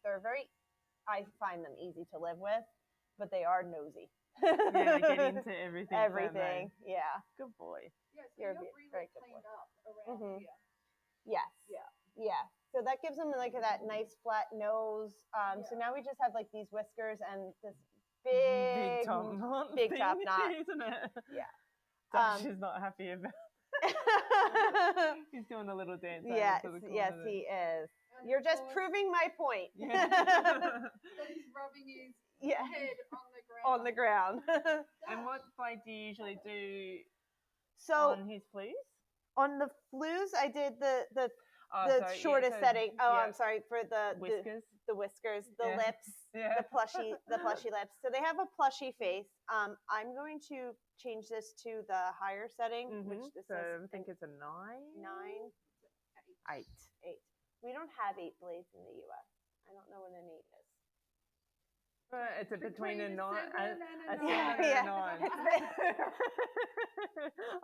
I find them easy to live with, but they are nosy. Yeah, they get into everything. Everything, yeah. Good boy. Yeah, so you're really very good cleaned boy. up around here. Yes. Yeah. So that gives them like that nice flat nose. So now we just have like these whiskers and this big top knot, isn't it? Yeah. Dash is not happy about. He's doing a little dance. Yes, he is. You're just proving my point. That he's rubbing his head on the ground. And what do you usually do on his fleas? On the fleas, I did the the shortest setting. Oh, yeah. I'm sorry for the Whiskers. the whiskers, the Yeah. lips, Yeah. the plushy lips. So they have a plushy face. I'm going to change this to the higher setting, which this so is. I think it's a 9. 8. We don't have 8 blades in the U.S. I don't know what an 8 is. It's between a 9 7 and a 9. Yeah.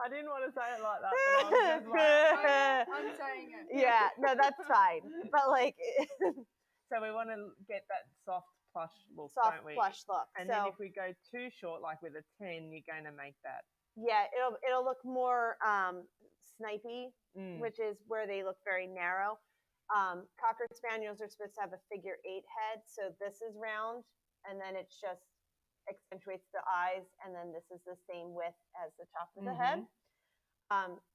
I didn't want to say it like that, but I was just like, I'm saying it. Yeah, no, that's fine. But like, so we want to get that soft plush look, soft don't we? plush look. And so, then if we go too short, like with a 10, you're going to make that. Yeah, it'll look more snipey, which is where they look very narrow. Cocker Spaniels are supposed to have a figure 8 head, so this is round, and then it's just accentuates the eyes, and then this is the same width as the top of the head.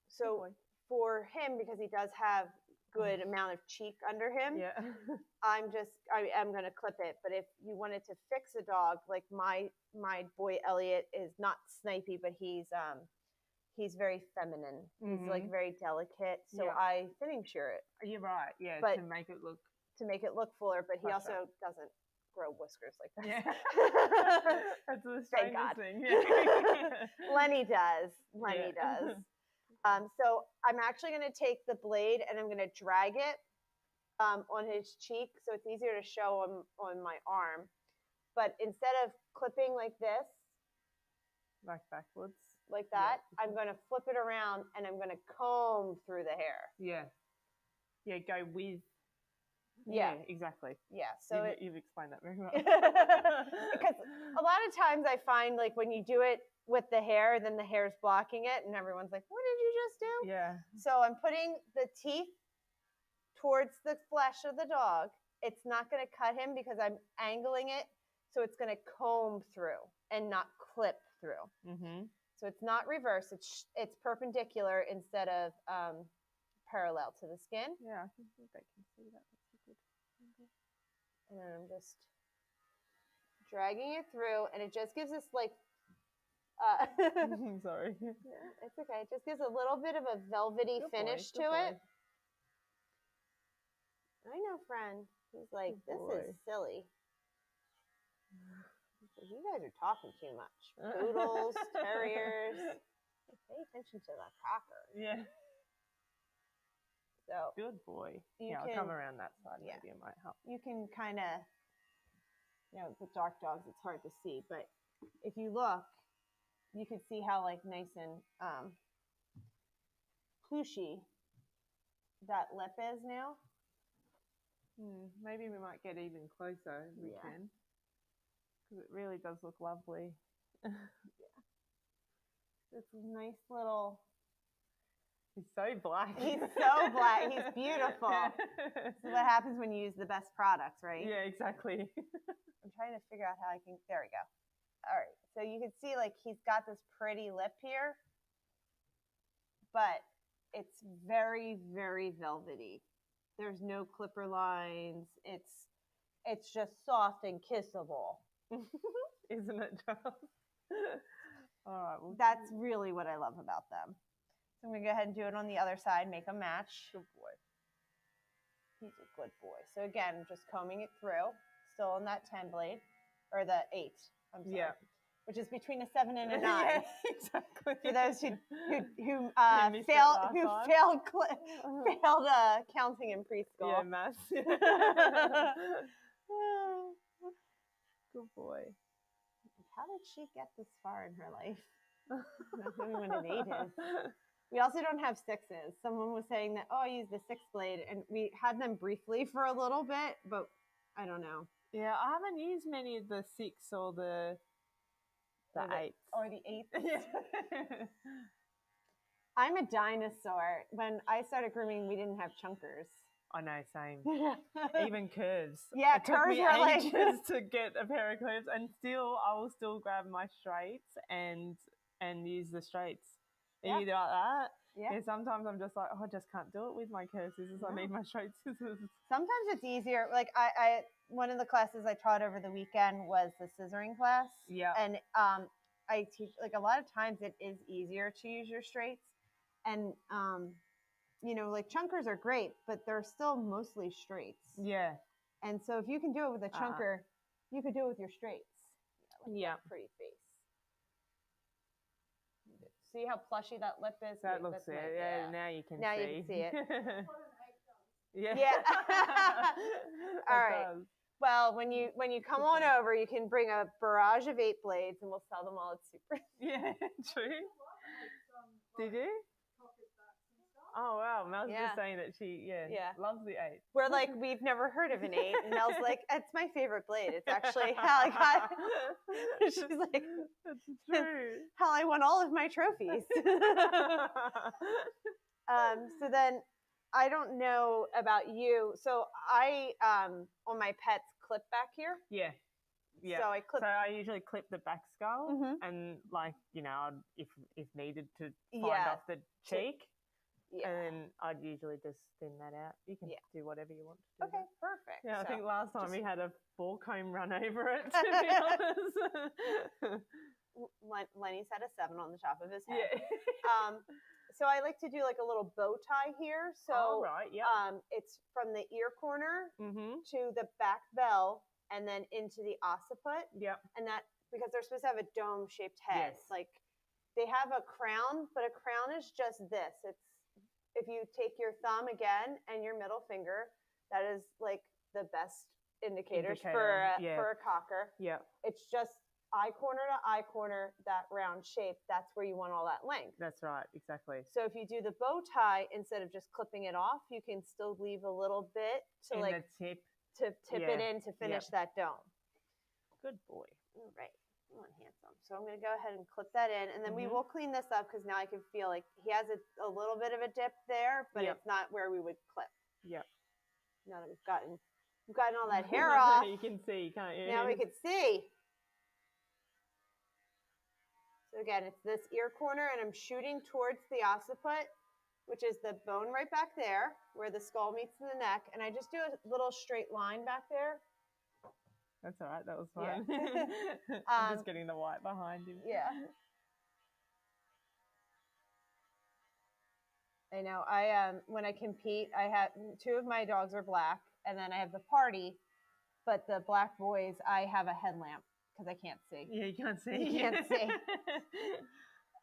So for him, because he does have good amount of cheek under him, I am going to clip it. But if you wanted to fix a dog, like my boy Elliot is not snipey, but he's very feminine. He's like very delicate. So I thinning shear it. You're right. Yeah, but to make it look fuller. But he also doesn't grow whiskers like that. Yeah. That's the Thank God. thing. Lenny does. So I'm actually going to take the blade and I'm going to drag it on his cheek, so it's easier to show him on my arm. But instead of clipping like this, like backwards, like that, I'm going to flip it around and I'm going to comb through the hair. Yeah, go with. Yeah, exactly. Yeah, so you've explained that very well. Because a lot of times I find, like, when you do it with the hair, then the hair's blocking it, and everyone's like, "What did you just do?" Yeah. So I'm putting the teeth towards the flesh of the dog. It's not going to cut him because I'm angling it, so it's going to comb through and not clip through. So it's not reverse. It's perpendicular instead of parallel to the skin. Yeah, I think they can see that. And then I'm just dragging it through, and it just gives us like. Sorry. Yeah, it's okay. It just gives a little bit of a velvety finish to it. I know, friend. He's like, this is silly. You guys are talking too much. Poodles, terriers. Pay attention to the cocker. Yeah. So good boy. I'll come around that side. Yeah. Maybe it might help. You can kind of, with dark dogs, it's hard to see. But if you look, you can see how like nice and plushy that lip is now. Maybe we might get even closer if we can. Because it really does look lovely. It's a nice little... He's so black. He's so black. He's beautiful. This is what happens when you use the best products, right? Yeah, exactly. I'm trying to figure out how I can... There we go. All right. So you can see like he's got this pretty lip here. But it's very, very velvety. There's no clipper lines. It's just soft and kissable. Isn't it, Charles? All right. Well, that's really what I love about them. So I'm going to go ahead and do it on the other side, make a match. Good boy. He's a good boy. So again, just combing it through, still on that 10 blade, or the 8, I'm sorry. Yeah. Which is between a 7 and a 9. Yeah, exactly. For those who failed counting in preschool. Yeah, maths. Good boy. How did she get this far in her life? I don't know what an 8 is. We also don't have 6s. Someone was saying that, I use the 6 blade, and we had them briefly for a little bit, but I don't know. Yeah, I haven't used many of the 6 or the 8. Or the 8. I'm a dinosaur. When I started grooming, we didn't have chunkers. I know, same. Even curves. Yeah, it took curves me were ages to get a pair of curves, and I will still grab my straights and use the straights. Are you like that? Yeah. Sometimes I'm just like, I just can't do it with my curve scissors. I need my straight scissors. Sometimes it's easier. Like I one of the classes I taught over the weekend was the scissoring class. Yeah. And I teach, like, a lot of times it is easier to use your straights. And you know, like chunkers are great, but they're still mostly straights. Yeah. And so if you can do it with a chunker, you could do it with your straights. Yeah. That pretty face. See how plushy that lip is? That looks it. Yeah, now you can see. Now you can see it. Yeah. All right. Well, when you come on over, you can bring a barrage of 8 blades, and we'll sell them all at Super. Yeah, true. Did you? Oh wow, Mel's just saying that she loves the 8. We're like, we've never heard of an 8, and Mel's like, it's my favorite blade. It's actually how I got. She's like, that's true. How I won all of my trophies. So then, I don't know about you. So I on my pets clip back here. Yeah. Yeah. So I clip. So I usually clip the back skull, and like, you know, if needed to find off the cheek. Yeah. And then I'd usually just thin that out. You can do whatever you want to do. Okay, perfect. Yeah, I think last time we had a ball comb run over it, to be honest. Lenny's had a 7 on the top of his head. Yeah. So I like to do like a little bow tie here. So it's from the ear corner to the back bell and then into the occiput. Yeah. And that, because they're supposed to have a dome-shaped head. Yes. Like, they have a crown, but a crown is just this. It's, if you take your thumb again and your middle finger, that is like the best indicators for a cocker. Yeah. It's just eye corner to eye corner, that round shape. That's where you want all that length. That's right, exactly. So if you do the bow tie, instead of just clipping it off, you can still leave a little bit to the tip. To tip it in to finish that dome. Good boy. All right. Come on, handsome. So I'm going to go ahead and clip that in, and then we will clean this up because now I can feel like he has a little bit of a dip there, but it's not where we would clip. Yep. Now that we've gotten all that hair off. You can see, can't you? Now we can see. So again, it's this ear corner, and I'm shooting towards the occiput, which is the bone right back there where the skull meets the neck, and I just do a little straight line back there. That's all right. That was fun. Yeah. I'm just getting the white behind him. Yeah. I know. I when I compete, I have 2 of my dogs are black, and then I have the party, but the black boys, I have a headlamp because I can't see. Yeah, you can't see. You can't see.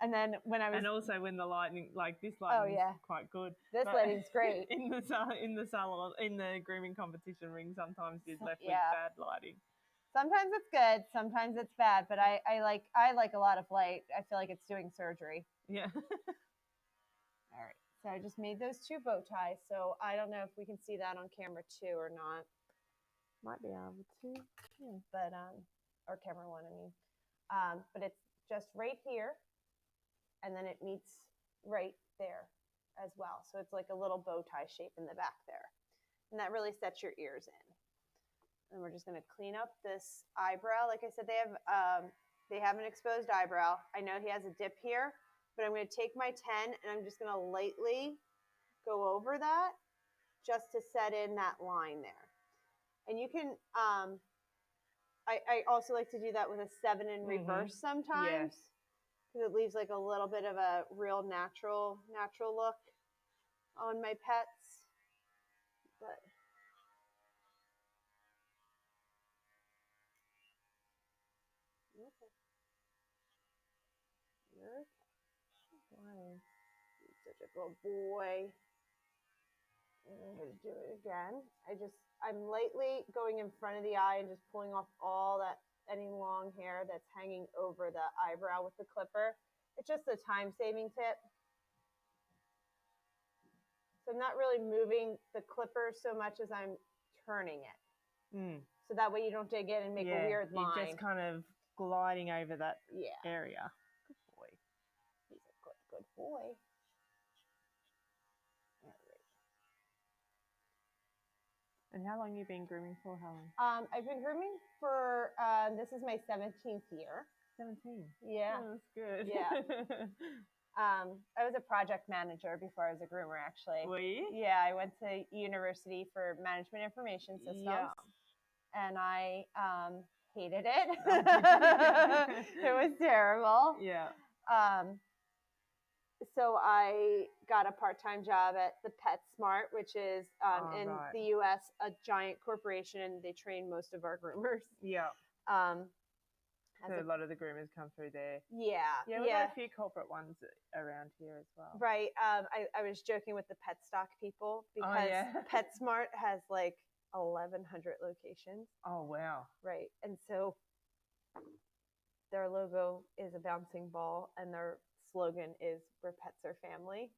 And then when I was, and also when the lightning, like this lighting, is quite good. This lighting's great. In the salon, in the grooming competition ring, sometimes you're left with bad lighting. Sometimes it's good, sometimes it's bad, but I like a lot of light. I feel like it's doing surgery. Yeah. All right. So I just made those 2 bow ties. So I don't know if we can see that on camera 2 or not. Might be able to. Yeah. But or camera 1, I mean. But it's just right here, and then it meets right there as well. So it's like a little bow tie shape in the back there, and that really sets your ears in. And we're just going to clean up this eyebrow. Like I said, they have an exposed eyebrow. I know he has a dip here, but I'm going to take my 10 and I'm just going to lightly go over that just to set in that line there. And you can, I also like to do that with a 7 in reverse sometimes, because it leaves like a little bit of a real natural look on my pets. But He's such a good boy. I'm going to do it again. I'm lightly going in front of the eye and just pulling off all that, any long hair that's hanging over the eyebrow with the clipper. It's just a time-saving tip. So I'm not really moving the clipper so much as I'm turning it. So that way you don't dig in and make a weird line. You're just kind of gliding over that area. Good boy. He's a good boy. All right. And how long have you been grooming for, Helen? I've been grooming for, this is my 17th year. 17? Yeah. Oh, that's good. Yeah. I was a project manager before I was a groomer, actually. Were you? Yeah, I went to university for management information systems. Yeah. And I hated it. It was terrible. Yeah. so I got a part-time job at the PetSmart, which is in right. the U.S. a giant corporation, and they train most of our groomers. Yeah. Um, So a lot of the groomers come through there. Yeah. Yeah, we've got a few corporate ones around here as well. Right. I was joking with the pet stock people because PetSmart has like 1,100 locations. Oh, wow. Right. And so their logo is a bouncing ball and their slogan is "Where pets are family."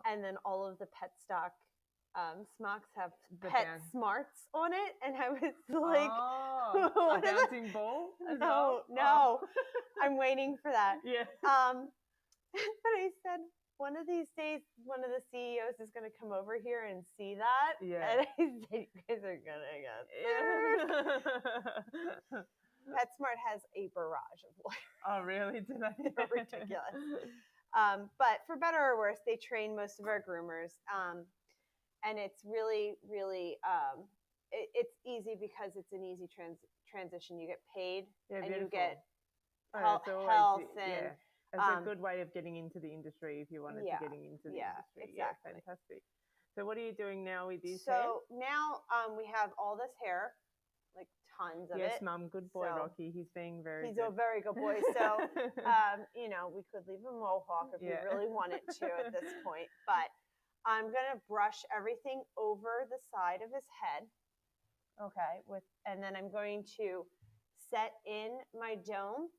And then all of the pet stock smocks have pet smarts on it, and I was like, a bouncing ball? No, I'm waiting for that. Yeah. But I said, one of these days, one of the CEOs is going to come over here and see that. Yeah. And I said, you guys are going to get PetSmart has a barrage of lawyers. Oh, really? Did I? They're ridiculous. But for better or worse, they train most of our groomers. And it's really, really, it's easy because it's an easy transition. You get paid and you get health and... It's a good way of getting into the industry if you wanted to getting into the industry. Exactly. Yeah, fantastic. So what are you doing now with these hair? hair? So now we have all this hair, like tons of it. Yes, Mum. Good boy, Rocky. He's being He's a very good boy. So, we could leave a mohawk if we really wanted to at this point. But I'm going to brush everything over the side of his head. Okay. And then I'm going to set in my dome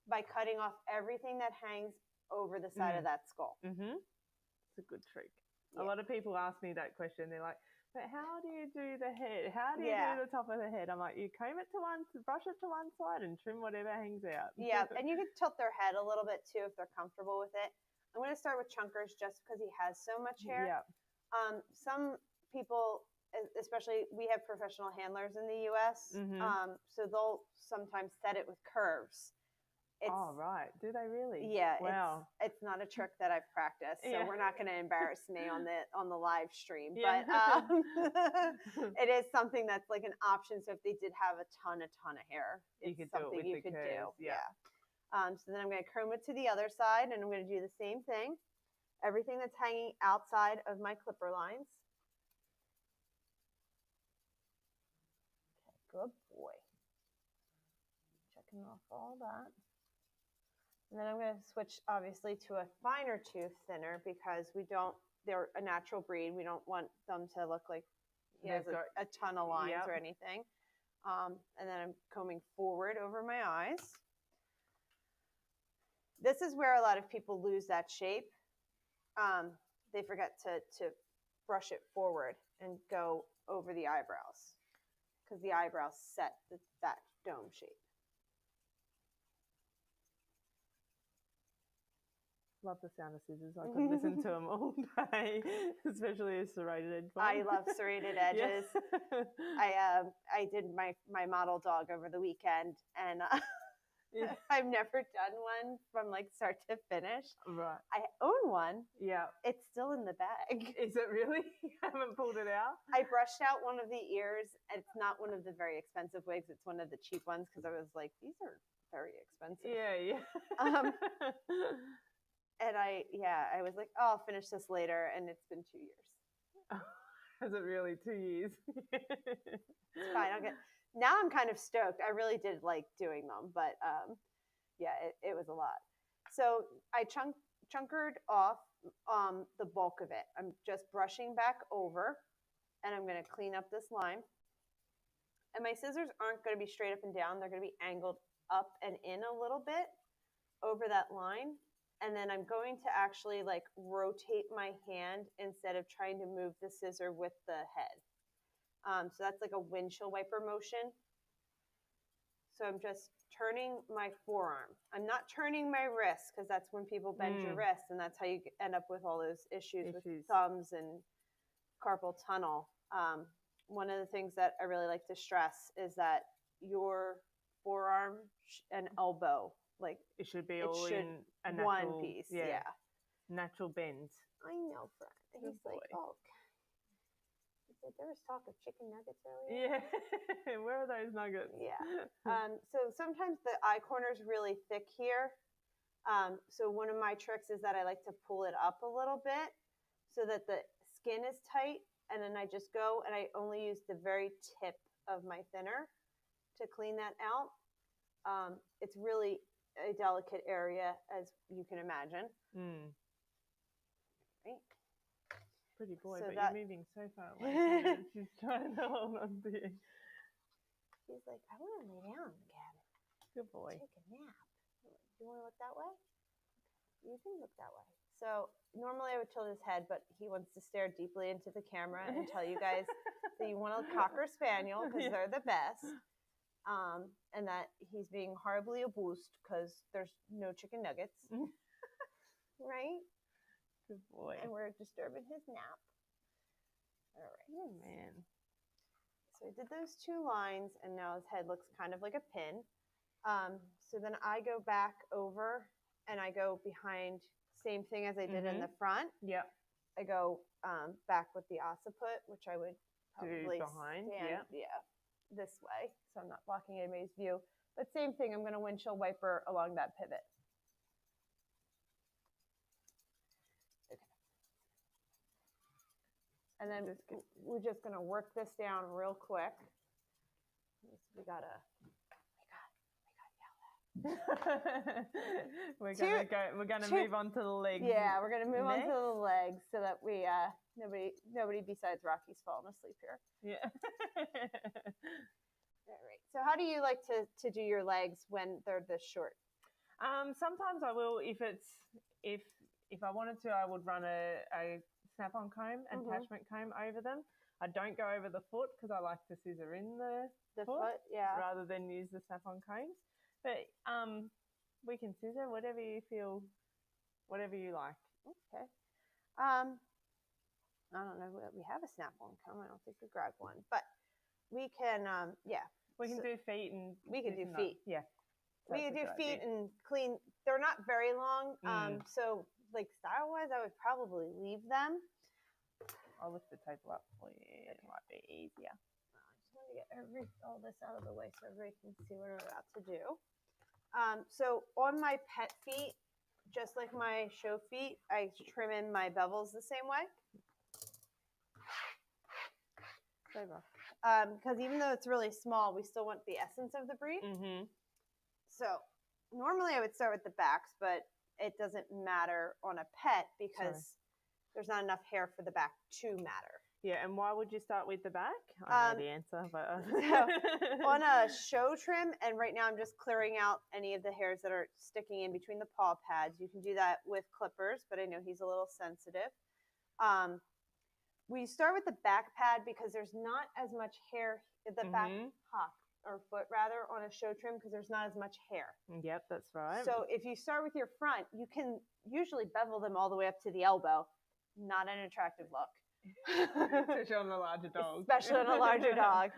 by cutting off everything that hangs over the side of that skull. Mm-hmm. It's a good trick. Yeah. A lot of people ask me that question. They're like, but how do you do the head? How do you do the top of the head? I'm like, you comb it to brush it to one side and trim whatever hangs out. Yeah, and you can tilt their head a little bit too if they're comfortable with it. I'm going to start with Chunkers just because he has so much hair. Yeah. Some people, especially we have professional handlers in the U.S., so they'll sometimes set it with curves. Right. Do they really? Yeah. Wow. It's not a trick that I've practiced, so we're not going to embarrass me on the live stream. Yeah. But it is something that's like an option. So if they did have a ton of hair, it's something you could do. Yeah. So then I'm going to comb it to the other side, and I'm going to do the same thing. Everything that's hanging outside of my clipper lines. Okay, good boy. Checking off all that. And then I'm going to switch, obviously, to a finer tooth thinner because they're a natural breed. We don't want them to look like he has a ton of lines or anything. And then I'm combing forward over my eyes. This is where a lot of people lose that shape. They forget to brush it forward and go over the eyebrows because the eyebrows set that dome shape. Love the sound of scissors. I could listen to them all day, especially a serrated edge one. I love serrated edges. I did my model dog over the weekend, and I've never done one from like start to finish. Right. I own one. Yeah. It's still in the bag. Is it really? You haven't pulled it out? I brushed out one of the ears. It's not one of the very expensive wigs. It's one of the cheap ones because I was like, these are very expensive. Yeah. And I was like, oh, I'll finish this later. And it's been 2 years. Has it really 2 years? It's fine. Now I'm kind of stoked. I really did like doing them, but it was a lot. So I chunkered off the bulk of it. I'm just brushing back over, and I'm going to clean up this line. And my scissors aren't going to be straight up and down. They're going to be angled up and in a little bit over that line. And then I'm going to actually like rotate my hand instead of trying to move the scissor with the head. So that's like a windshield wiper motion. So I'm just turning my forearm. I'm not turning my wrist because that's when people bend your wrist, and that's how you end up with all those issues with thumbs and carpal tunnel. One of the things that I really like to stress is that your forearm and elbow, like it should be all in a natural, one piece. Yeah. Natural bend. I know, Fred. He's like, oh. He said, there was talk of chicken nuggets earlier. Yeah. Where are those nuggets? Yeah. So sometimes the eye corner is really thick here. So one of my tricks is that I like to pull it up a little bit so that the skin is tight, and then I just go and I only use the very tip of my thinner to clean that out. It's really a delicate area, as you can imagine. Right? Pretty boy, So but that- you're moving so far away from her. She's trying to hold on to you. He's like, I want to lay down again. Good boy. Take a nap. You want to look that way? You can look that way. So normally I would tilt his head, but he wants to stare deeply into the camera and tell you guys that you want a Cocker Spaniel because they're the best. And that he's being horribly abused because there's no chicken nuggets. Right? Good boy. And we're disturbing his nap. All right. Oh, man. So I did those 2 lines, and now his head looks kind of like a pin. So then I go back over, and I go behind, same thing as I did in the front. Yep. I go back with the occiput, which I would probably do behind. stand, this way, so I'm not blocking anybody's view. But same thing, I'm going to windshield wiper along that pivot. Okay. And then we're just going to work this down real quick. We got We're gonna move on to the legs. Yeah, we're gonna move on to the legs so that we nobody besides Rocky's falling asleep here. Yeah. All right. So how do you like to do your legs when they're this short? Sometimes I will if I wanted to, I would run a snap-on comb, attachment comb over them. I don't go over the foot because I like to scissor in the foot, rather than use the snap-on combs. But we can scissor whatever you feel, whatever you like. Okay. I don't know. We have a snap-on comb. I don't think we grabbed one, but we can. We can do feet and we can do feet. Yeah. We can do feet and clean. They're not very long. So like style-wise, I would probably leave them. I'll lift the table up for you. It might be easier. I just want to get all this out of the way so everybody can see what we're about to do. So on my pet feet, just like my show feet, I trim in my bevels the same way. Because even though it's really small, we still want the essence of the breed. So normally I would start with the backs, but it doesn't matter on a pet because there's not enough hair for the back to matter. Yeah, and why would you start with the back? I know the answer, but so on a show trim, and right now I'm just clearing out any of the hairs that are sticking in between the paw pads. You can do that with clippers, but I know he's a little sensitive. We start with the back pad because there's not as much hair, the back hock or foot rather, on a show trim because there's not as much hair. Yep, that's right. So if you start with your front, you can usually bevel them all the way up to the elbow. Not an attractive look. Especially on a larger dog. Especially on a larger dog.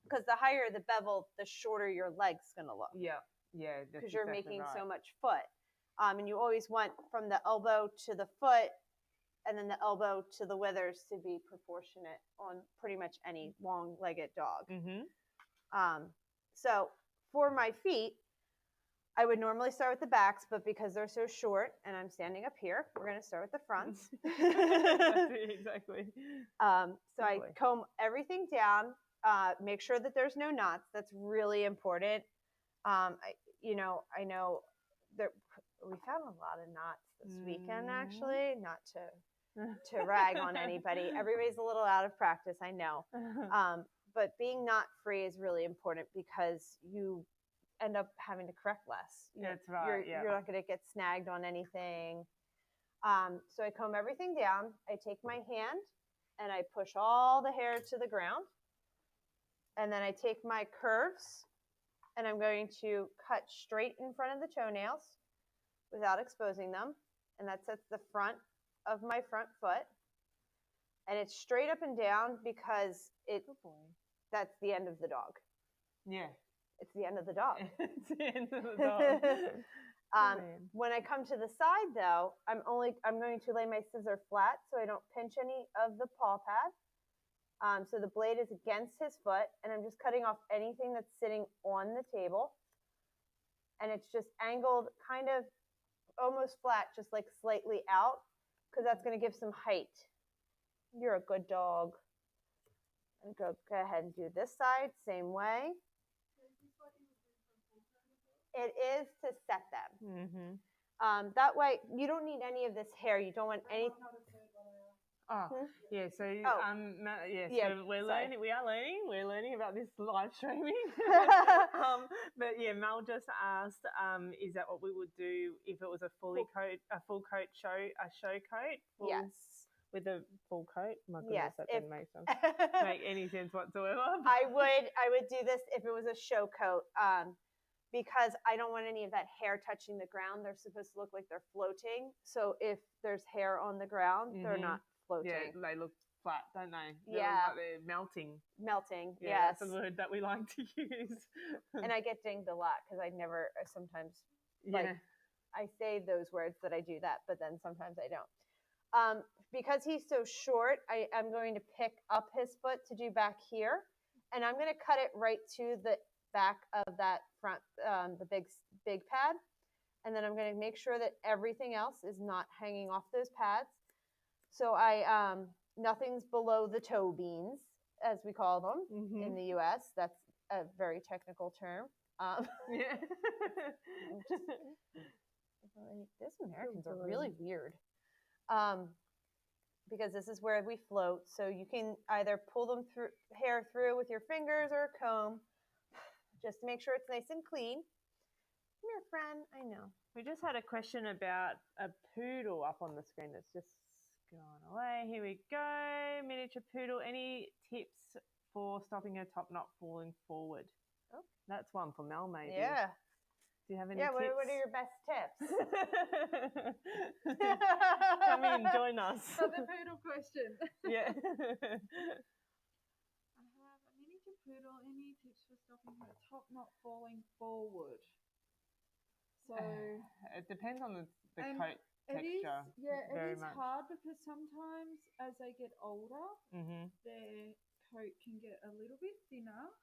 Because the higher the bevel, the shorter your leg's going to look. Yeah, yeah. Because you're making so much foot. And you always want from the elbow to the foot and then the elbow to the withers to be proportionate on pretty much any long-legged dog. So for my feet, I would normally start with the backs, but because they're so short and I'm standing up here, we're going to start with the fronts. Exactly. So I comb everything down, make sure that there's no knots. That's really important. I know that we found a lot of knots this weekend, actually, not to rag on anybody. Everybody's a little out of practice, I know. But being knot free is really important because you end up having to correct less. That's right. You're not going to get snagged on anything. So I comb everything down. I take my hand and I push all the hair to the ground. And then I take my curves and I'm going to cut straight in front of the toenails without exposing them. And that sets the front of my front foot. And it's straight up and down because that's the end of the dog. Yeah. It's the end of the dog. It's the end of the dog. When I come to the side, though, I'm going to lay my scissor flat so I don't pinch any of the paw pad. So the blade is against his foot, and I'm just cutting off anything that's sitting on the table. and it's just angled kind of almost flat, just like slightly out, because that's going to give some height. You're a good dog. And go ahead and do this side, same way. It is to set them. That way, you don't need any of this hair. You don't want any. Yeah. So Yeah, so we're sorry. learning. We are learning. We're learning about this live streaming. But yeah, Mel just asked, is that what we would do if it was a full coat show coat? Yes. With a full coat? My goodness, Yes. that didn't make any sense whatsoever. I would do this if it was a show coat, because I don't want any of that hair touching the ground. They're supposed to look like they're floating. So if there's hair on the ground, they're not floating. Yeah, they look flat, don't they? They Yeah. look like they're melting. Melting, Yeah, yes. that's a word that we like to use. And I get dinged a lot because I never, sometimes, I say those words that I do that, but then sometimes I don't. Because he's so short, I'm going to pick up his foot to do back here, and I'm going to cut it right to the back of that front, the big pad, and then I'm going to make sure that everything else is not hanging off those pads. So nothing's below the toe beans, as we call them in the U.S. That's a very technical term. These Americans are really weird. Because this is where we float. So you can either pull them hair through with your fingers or a comb, just to make sure it's nice and clean. Come here, friend. I know. We just had a question about a poodle up on the screen that's just gone away. Here we go. Miniature poodle. Any tips for stopping her top knot falling forward? Oh, that's one for Mel, maybe. Yeah. Do you have any tips? Yeah, what are your best tips? Come in, join us. So the poodle question. Yeah. I have a miniature poodle. Any tips for stopping her top knot falling forward? So it depends on the coat texture. It is hard because sometimes as they get older, their coat can get a little bit thinner.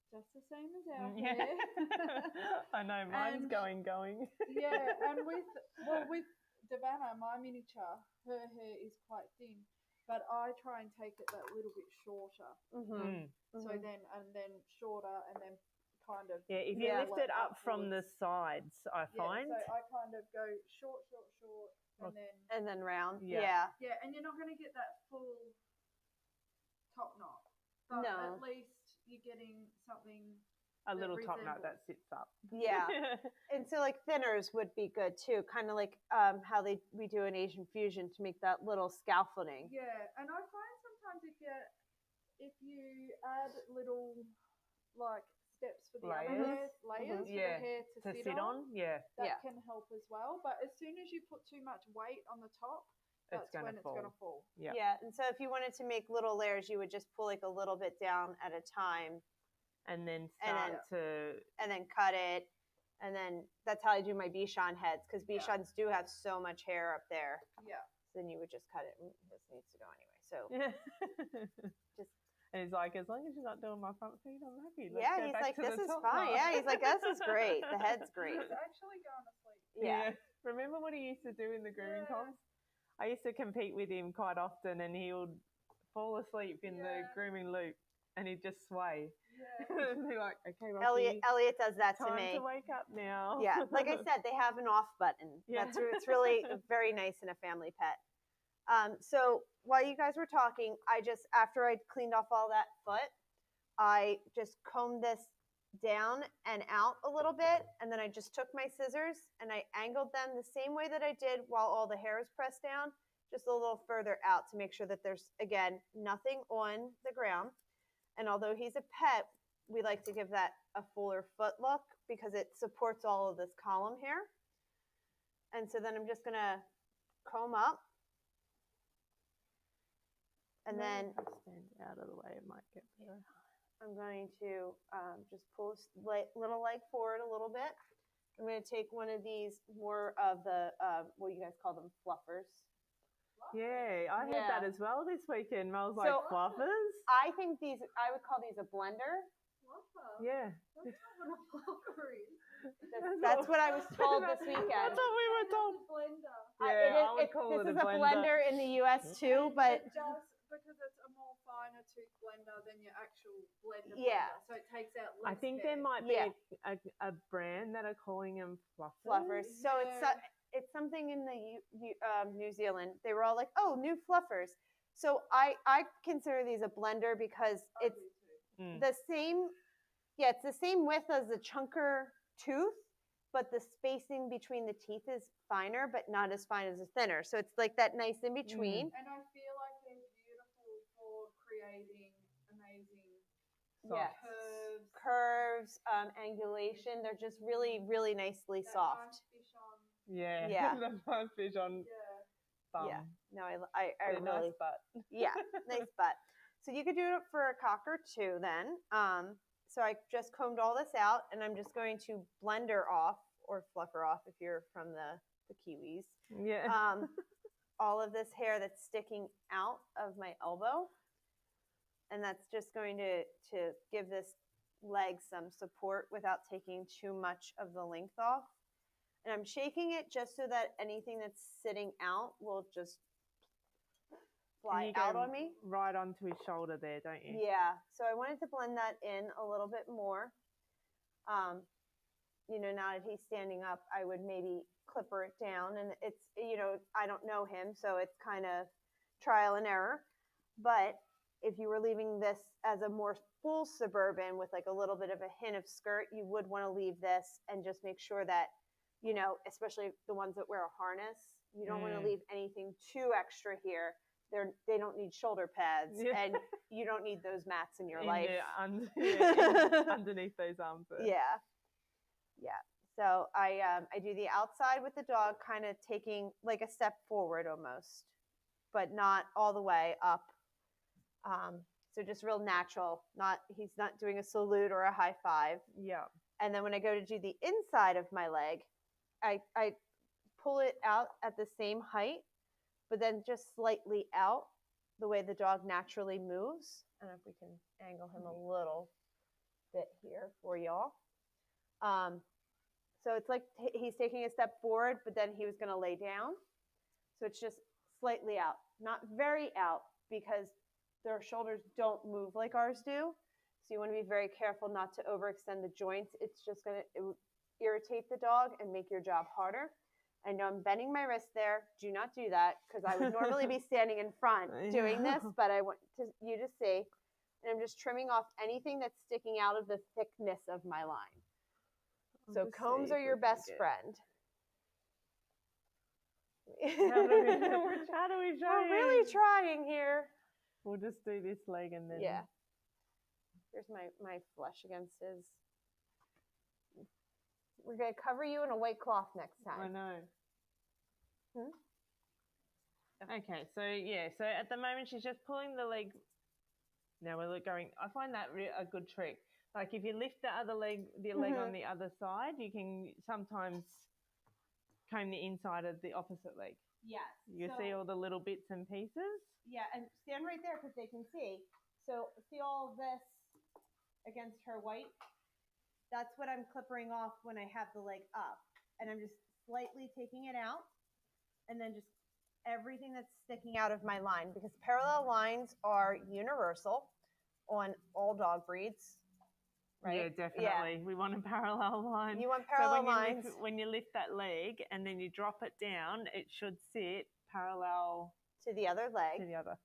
Just the same as our hair. I know, mine's going. Yeah, and with Davana, my miniature, her hair is quite thin, but I try and take it that little bit shorter. So then shorter, and then kind of if you lift it up from the sides, I find. So I kind of go short, and then round. Yeah, and you're not going to get that full top knot, but at least you're getting something. A little top knot that sits up. Yeah. And so like thinners would be good too, kind of like how we do an Asian fusion to make that little scaffolding. Yeah, and I find sometimes if you add little like steps for the layers for the hair to sit on, that can help as well. But as soon as you put too much weight on the top, that's when it's going to fall. Yeah. And so if you wanted to make little layers, you would just pull like a little bit down at a time. And then and then cut it. And then that's how I do my Bichon heads, because Bichons do have so much hair up there. Yeah. So then you would just cut it. This needs to go anyway. So and he's like, as long as you're not doing my front feet, I'm happy. He's like, this is fine. Yeah, he's like, this is great. The head's great. He's actually going to sleep. Yeah. Remember what he used to do in the grooming comps? I used to compete with him quite often, and he would fall asleep in the grooming loop, and he'd just sway. Yeah. And be like, okay, Rocky, Elliot does that to me. Time to wake up now. Yeah, like I said, they have an off button. Yeah. It's really very nice in a family pet. So while you guys were talking, after I cleaned off all that foot, I just combed this down and out a little bit, and then I just took my scissors and I angled them the same way that I did while all the hair is pressed down, just a little further out to make sure that there's, again, nothing on the ground. And although he's a pet, we like to give that a fuller foot look because it supports all of this column hair. And so then I'm just going to comb up. And then stand out of the way, it might get better. I'm going to just pull a little leg forward a little bit. I'm going to take one of these more of the, what you guys call them, fluffers. Yeah, I heard that as well this weekend. I was like, fluffers? I think I would call these a blender. fluffer. Yeah. That's not what a fluffer is. That's what I was told this weekend. That's what we were told. It's a blender. Yeah, I would call this it is a blender in the US too, but it does, because it's a more finer tooth blender than your actual blender. Yeah. Blender, so it takes out less I think hair. there might be Yeah. a brand that are calling them fluffers. Fluffers. So it's something in the New Zealand. They were all like, "Oh, new fluffers." So I consider these a blender because it's the same. Yeah, it's the same width as the chunker tooth, but the spacing between the teeth is finer, but not as fine as the thinner. So it's like that nice in between. And I feel like they're beautiful for creating amazing curves, angulation. They're just really, really nicely soft. Nice fish on. Yeah. The nice fish on. Bum. Yeah. No, I really nice butt. Yeah, nice butt. So you could do it for a cocker too then. So I just combed all this out, and I'm just going to blender off or fluffer off if you're from the Kiwis. Yeah. All of this hair that's sticking out of my elbow. And that's just going to give this leg some support without taking too much of the length off. And I'm shaking it just so that anything that's sitting out will just fly out on me. Right onto his shoulder there, don't you? Yeah. So I wanted to blend that in a little bit more. Now that he's standing up, I would maybe clipper it down. And it's, I don't know him, so it's kind of trial and error. But if you were leaving this as a more full suburban with like a little bit of a hint of skirt, you would want to leave this and just make sure that, especially the ones that wear a harness, you don't want to leave anything too extra here. They don't need shoulder pads, and you don't need those mats in your life. Underneath those armpits. Yeah. So I do the outside with the dog, kind of taking like a step forward almost, but not all the way up. So just real natural. He's not doing a salute or a high five. Yeah. And then when I go to do the inside of my leg, I pull it out at the same height, but then just slightly out the way the dog naturally moves. I don't know if we can angle him a little bit here for y'all. So it's like he's taking a step forward, but then he was going to lay down. So it's just slightly out, not very out, because their shoulders don't move like ours do. So you want to be very careful not to overextend the joints. It's just going to irritate the dog and make your job harder. I know I'm bending my wrist there. Do not do that, because I would normally be standing in front doing this, but I want you to see. And I'm just trimming off anything that's sticking out of the thickness of my line. So combs are your best friend. How do we show We're really trying here. We'll just do this leg and then... Yeah. Here's my flesh against his... We're going to cover you in a white cloth next time. I know. Okay, so at the moment she's just pulling the leg. Now we're going... I find that a good trick. Like if you lift the other leg, on the other side, you can sometimes comb the inside of the opposite leg. Yes. You see all the little bits and pieces? Yeah, and stand right there because they can see. So see all this against her white? That's what I'm clippering off when I have the leg up. And I'm just slightly taking it out. And then just everything that's sticking out of my line. Because parallel lines are universal on all dog breeds. Right? Yeah, definitely. Yeah. We want a parallel line. You want parallel lines. When you lift that leg and then you drop it down, it should sit parallel to the other leg. To the other.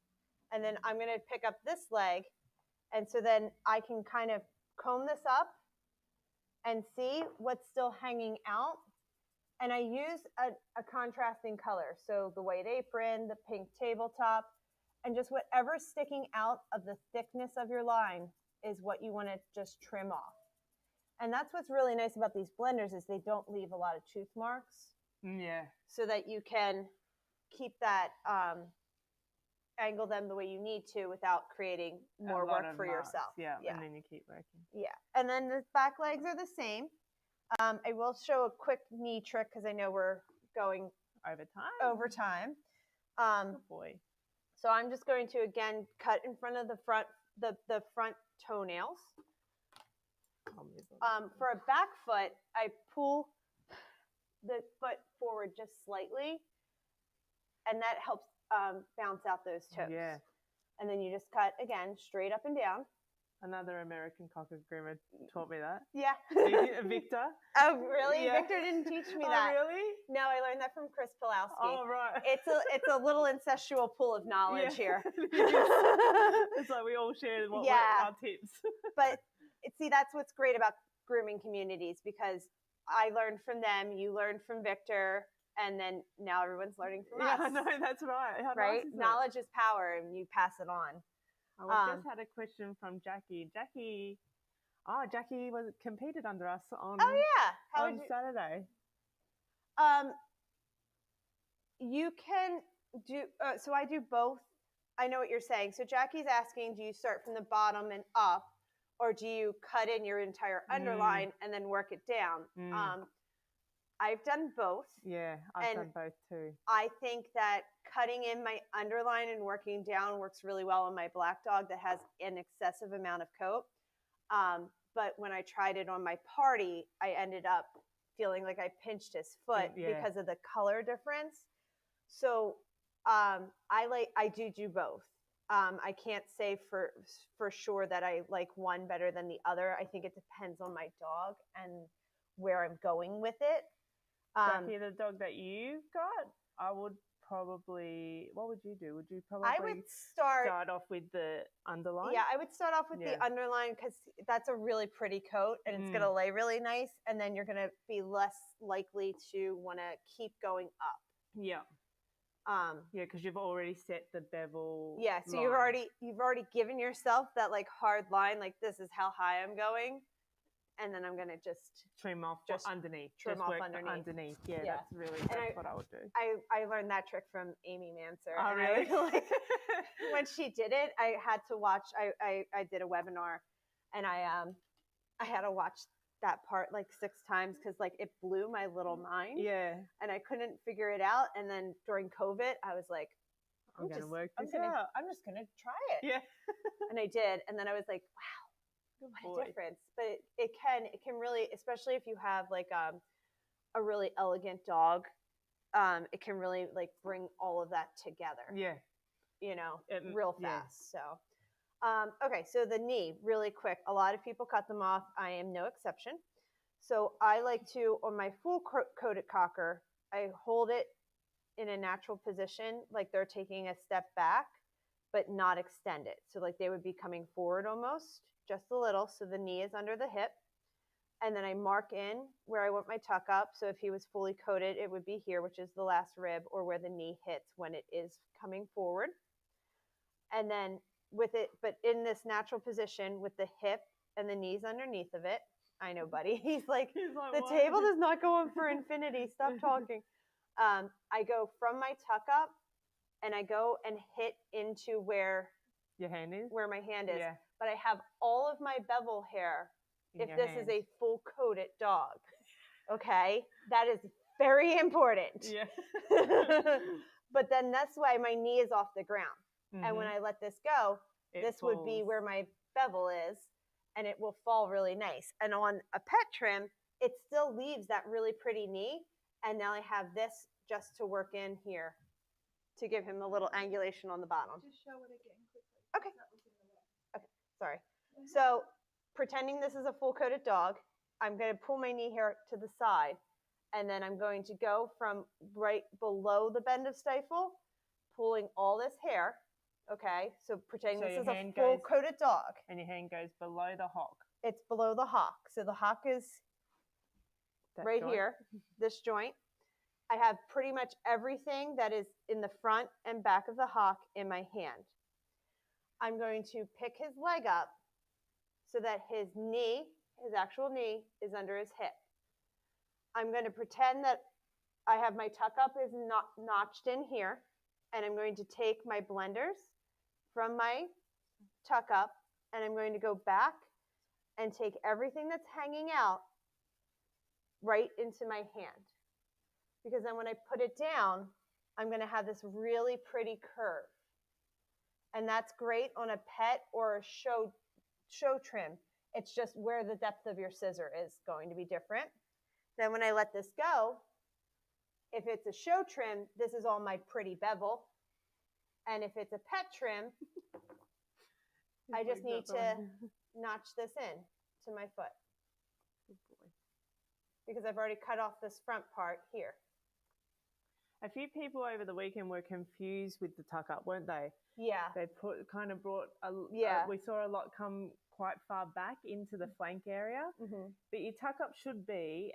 And then I'm going to pick up this leg. And so then I can kind of comb this up and see what's still hanging out. And I use a contrasting color. So the white apron, the pink tabletop, and just whatever's sticking out of the thickness of your line is what you want to just trim off. And that's what's really nice about these blenders is they don't leave a lot of tooth marks. Yeah. So that you can keep that, angle them the way you need to without creating more work for yourself. Yeah, and then you keep working. Yeah, and then the back legs are the same. I will show a quick knee trick because I know we're going over time. Good boy. So I'm just going to again cut in front of the front toenails, For a back foot, I pull the foot forward just slightly, and that helps bounce out those toes. Yeah. And then you just cut again, straight up and down. Another American cocker groomer taught me that. Yeah. Victor. Oh, really? Yeah. Victor didn't teach me that. Oh, really? No, I learned that from Chris Pulowski. Oh, right. It's a little incestual pool of knowledge here. It's like we all share our tips. But see, that's what's great about grooming communities, because I learned from them, you learned from Victor, and then now everyone's learning from us. Yeah, no, that's right. How right? Nice is Knowledge is power, and you pass it on. We just had a question from Jackie. Jackie competed under us on Saturday. You can do so I do both. I know what you're saying. So Jackie's asking, do you start from the bottom and up, or do you cut in your entire underline and then work it down? I've done both. Yeah, I've done both too. I think that cutting in my underline and working down works really well on my black dog that has an excessive amount of coat. But when I tried it on my party, I ended up feeling like I pinched his foot because of the color difference. So I do both. I can't say for sure that I like one better than the other. I think it depends on my dog and where I'm going with it. Jackie, the dog that you've got, I would probably, what would you do? Would you probably start off with the underline? Yeah, I would start off with the underline, because that's a really pretty coat and it's going to lay really nice, and then you're going to be less likely to want to keep going up. Yeah. Because you've already set the bevel. Yeah, so line. you've already given yourself that like hard line, like this is how high I'm going. And then I'm going to just trim off underneath. Trim just off work underneath. Yeah, that's what I would do. I learned that trick from Amy Manser. Oh, really? When she did it, I had to watch, I did a webinar, and I had to watch that part like 6 times, because like it blew my little mind. Yeah. And I couldn't figure it out. And then during COVID, I was like, I'm just going to try it. Yeah. And I did. And then I was like, wow. What a difference. But it can really, especially if you have like a really elegant dog, it can really like bring all of that together. Yeah. Real fast. So okay, so the knee, really quick. A lot of people cut them off. I am no exception. So I like to, on my full coated cocker, I hold it in a natural position, like they're taking a step back, but not extend it. So like they would be coming forward almost, just a little. So the knee is under the hip. And then I mark in where I want my tuck up. So if he was fully coated, it would be here, which is the last rib, or where the knee hits when it is coming forward. And then with it, but in this natural position with the hip and the knees underneath of it. I know, buddy. He's like the table does not go on for infinity. Stop talking. I go from my tuck up, and I go and hit into where your hand is, where my hand is. Yeah. But I have all of my bevel hair if this is a full coated dog. Okay, that is very important. Yeah. But then that's why my knee is off the ground. Mm-hmm. And when I let this go, this falls. Would be where my bevel is, and it will fall really nice. And on a pet trim, it still leaves that really pretty knee. And now I have this just to work in here to give him a little angulation on the bottom. Just show it again quickly. Okay. Okay, sorry. So pretending this is a full coated dog, I'm going to pull my knee hair to the side, and then I'm going to go from right below the bend of stifle, pulling all this hair. Okay, so pretending this is a full coated dog. And your hand goes below the hock. It's below the hock. So the hock is right here, this joint. I have pretty much everything that is in the front and back of the hock in my hand. I'm going to pick his leg up so that his knee, his actual knee, is under his hip. I'm going to pretend that I have my tuck up is not notched in here, and I'm going to take my blenders from my tuck up, and I'm going to go back and take everything that's hanging out right into my hand. Because then when I put it down, I'm going to have this really pretty curve. And that's great on a pet or a show trim. It's just where the depth of your scissor is going to be different. Then when I let this go, if it's a show trim, this is all my pretty bevel. And if it's a pet trim, I just need to notch this in to my foot. Good boy. Because I've already cut off this front part here. A few people over the weekend were confused with the tuck up, weren't they? Yeah. They brought we saw a lot come quite far back into the flank area. Mm-hmm. But your tuck up should be,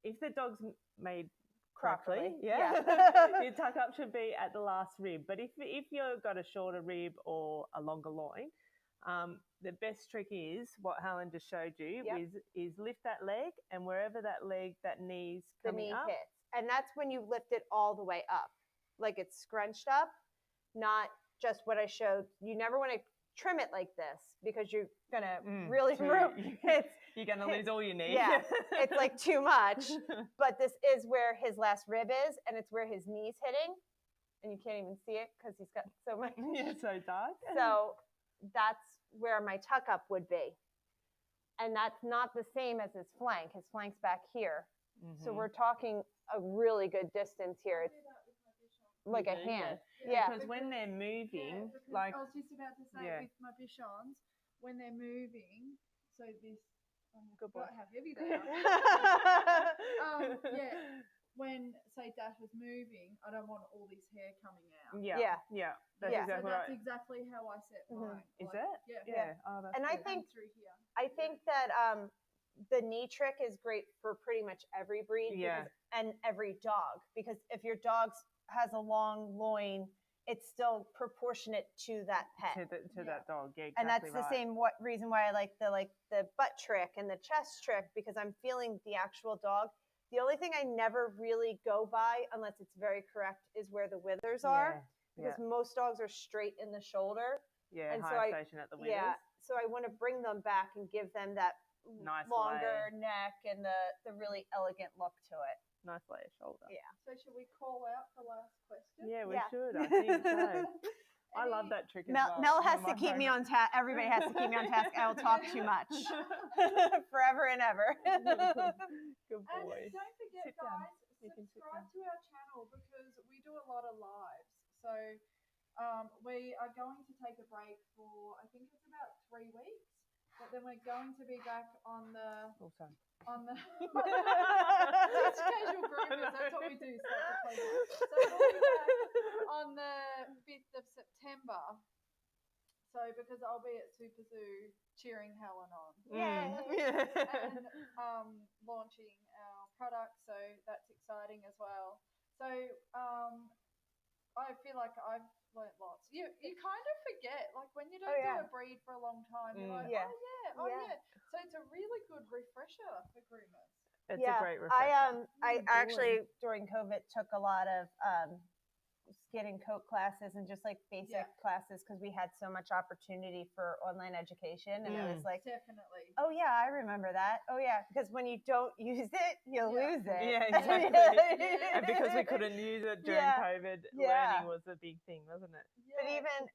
if the dog's made Properly, correctly, your tuck up should be at the last rib. But if you've got a shorter rib or a longer loin, the best trick is what Helen just showed you, is lift that leg, and wherever that knee's coming up, hits. And that's when you lift it all the way up, like it's scrunched up, not just what I showed. You never want to trim it like this because you're gonna really you're gonna lose all your knees. Yeah, it's like too much. But this is where his last rib is, and it's where his knee's hitting, and you can't even see it because he's got so much. Yeah, so dark. So that's where my tuck up would be, and that's not the same as his flank. His flank's back here, so we're talking a really good distance here. It's like a hand. Yeah. Because when they're moving, I was just about to say with my bichons, when they're moving, so this, good boy. how heavy they are. When say Dash is moving, I don't want all this hair coming out. Yeah. That's exactly so that's right. exactly how I set mine. Is it? Yeah. Oh, that's and good. I think that the knee trick is great for pretty much every breed and every dog, because if your dog has a long loin, it's still proportionate to that pet, to that dog. Yeah, exactly. And that's the same reason why I like the butt trick and the chest trick, because I'm feeling the actual dog. The only thing I never really go by, unless it's very correct, is where the withers are, because most dogs are straight in the shoulder. Yeah, and high station at the withers. Yeah, so I want to bring them back and give them that nice longer neck and the really elegant look to it. Nice layer shoulder. Yeah. So should we call out the last question? Yeah, we should. I think so. I love that trick as well. Mel has to keep me on task. Everybody has to keep me on task. I will talk too much. Forever and ever. Good boy. And don't forget, guys, subscribe to our channel because we do a lot of lives. So we are going to take a break for, I think it's about 3 weeks, but then we're going to be back on the... Awesome. On the it's casual groomers, that's what we do. So we'll be back on the 5th of September. So because I'll be at Super Zoo cheering Helen on. And launching our product, so that's exciting as well. So I feel like I've learnt lots. You kind of forget, like when you don't do a breed for a long time, you're like, oh yeah. So it's a really good refresher for groomers. It's a great refresher. I actually during COVID took a lot of skin and coat classes and just like basic classes because we had so much opportunity for online education, and it was like, definitely. Oh yeah, I remember that. Oh yeah, because when you don't use it, you lose it. Yeah, exactly. And because we couldn't use it during COVID, learning was a big thing, wasn't it? But even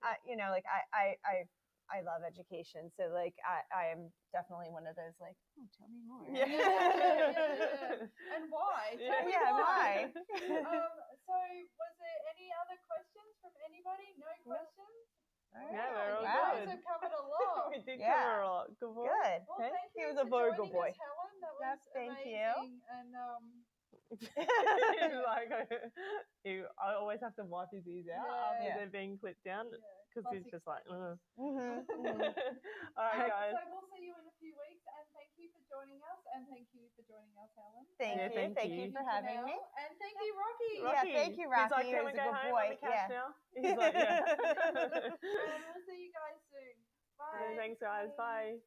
I love education, so like I am definitely one of those like, oh, tell me more. And why? Why? So was there any other questions from anybody? No questions? Yeah, we're all you guys have covered a lot. We did cover a lot. Good boy. Good. Well, thank you. He was a very good boy. Us, Helen. That was amazing. And I always have to wipe his ears out after they're being clipped down because he's just like, All right, guys. So we'll see you in a few weeks, and thank you for joining us, and thank you for joining us, Helen. Thank you for having me. And thank you, Rocky. Yeah, thank you, Rocky. He's like, can we go home on the couch now? He's like, And we'll see you guys soon. Bye. Thanks, guys. Bye.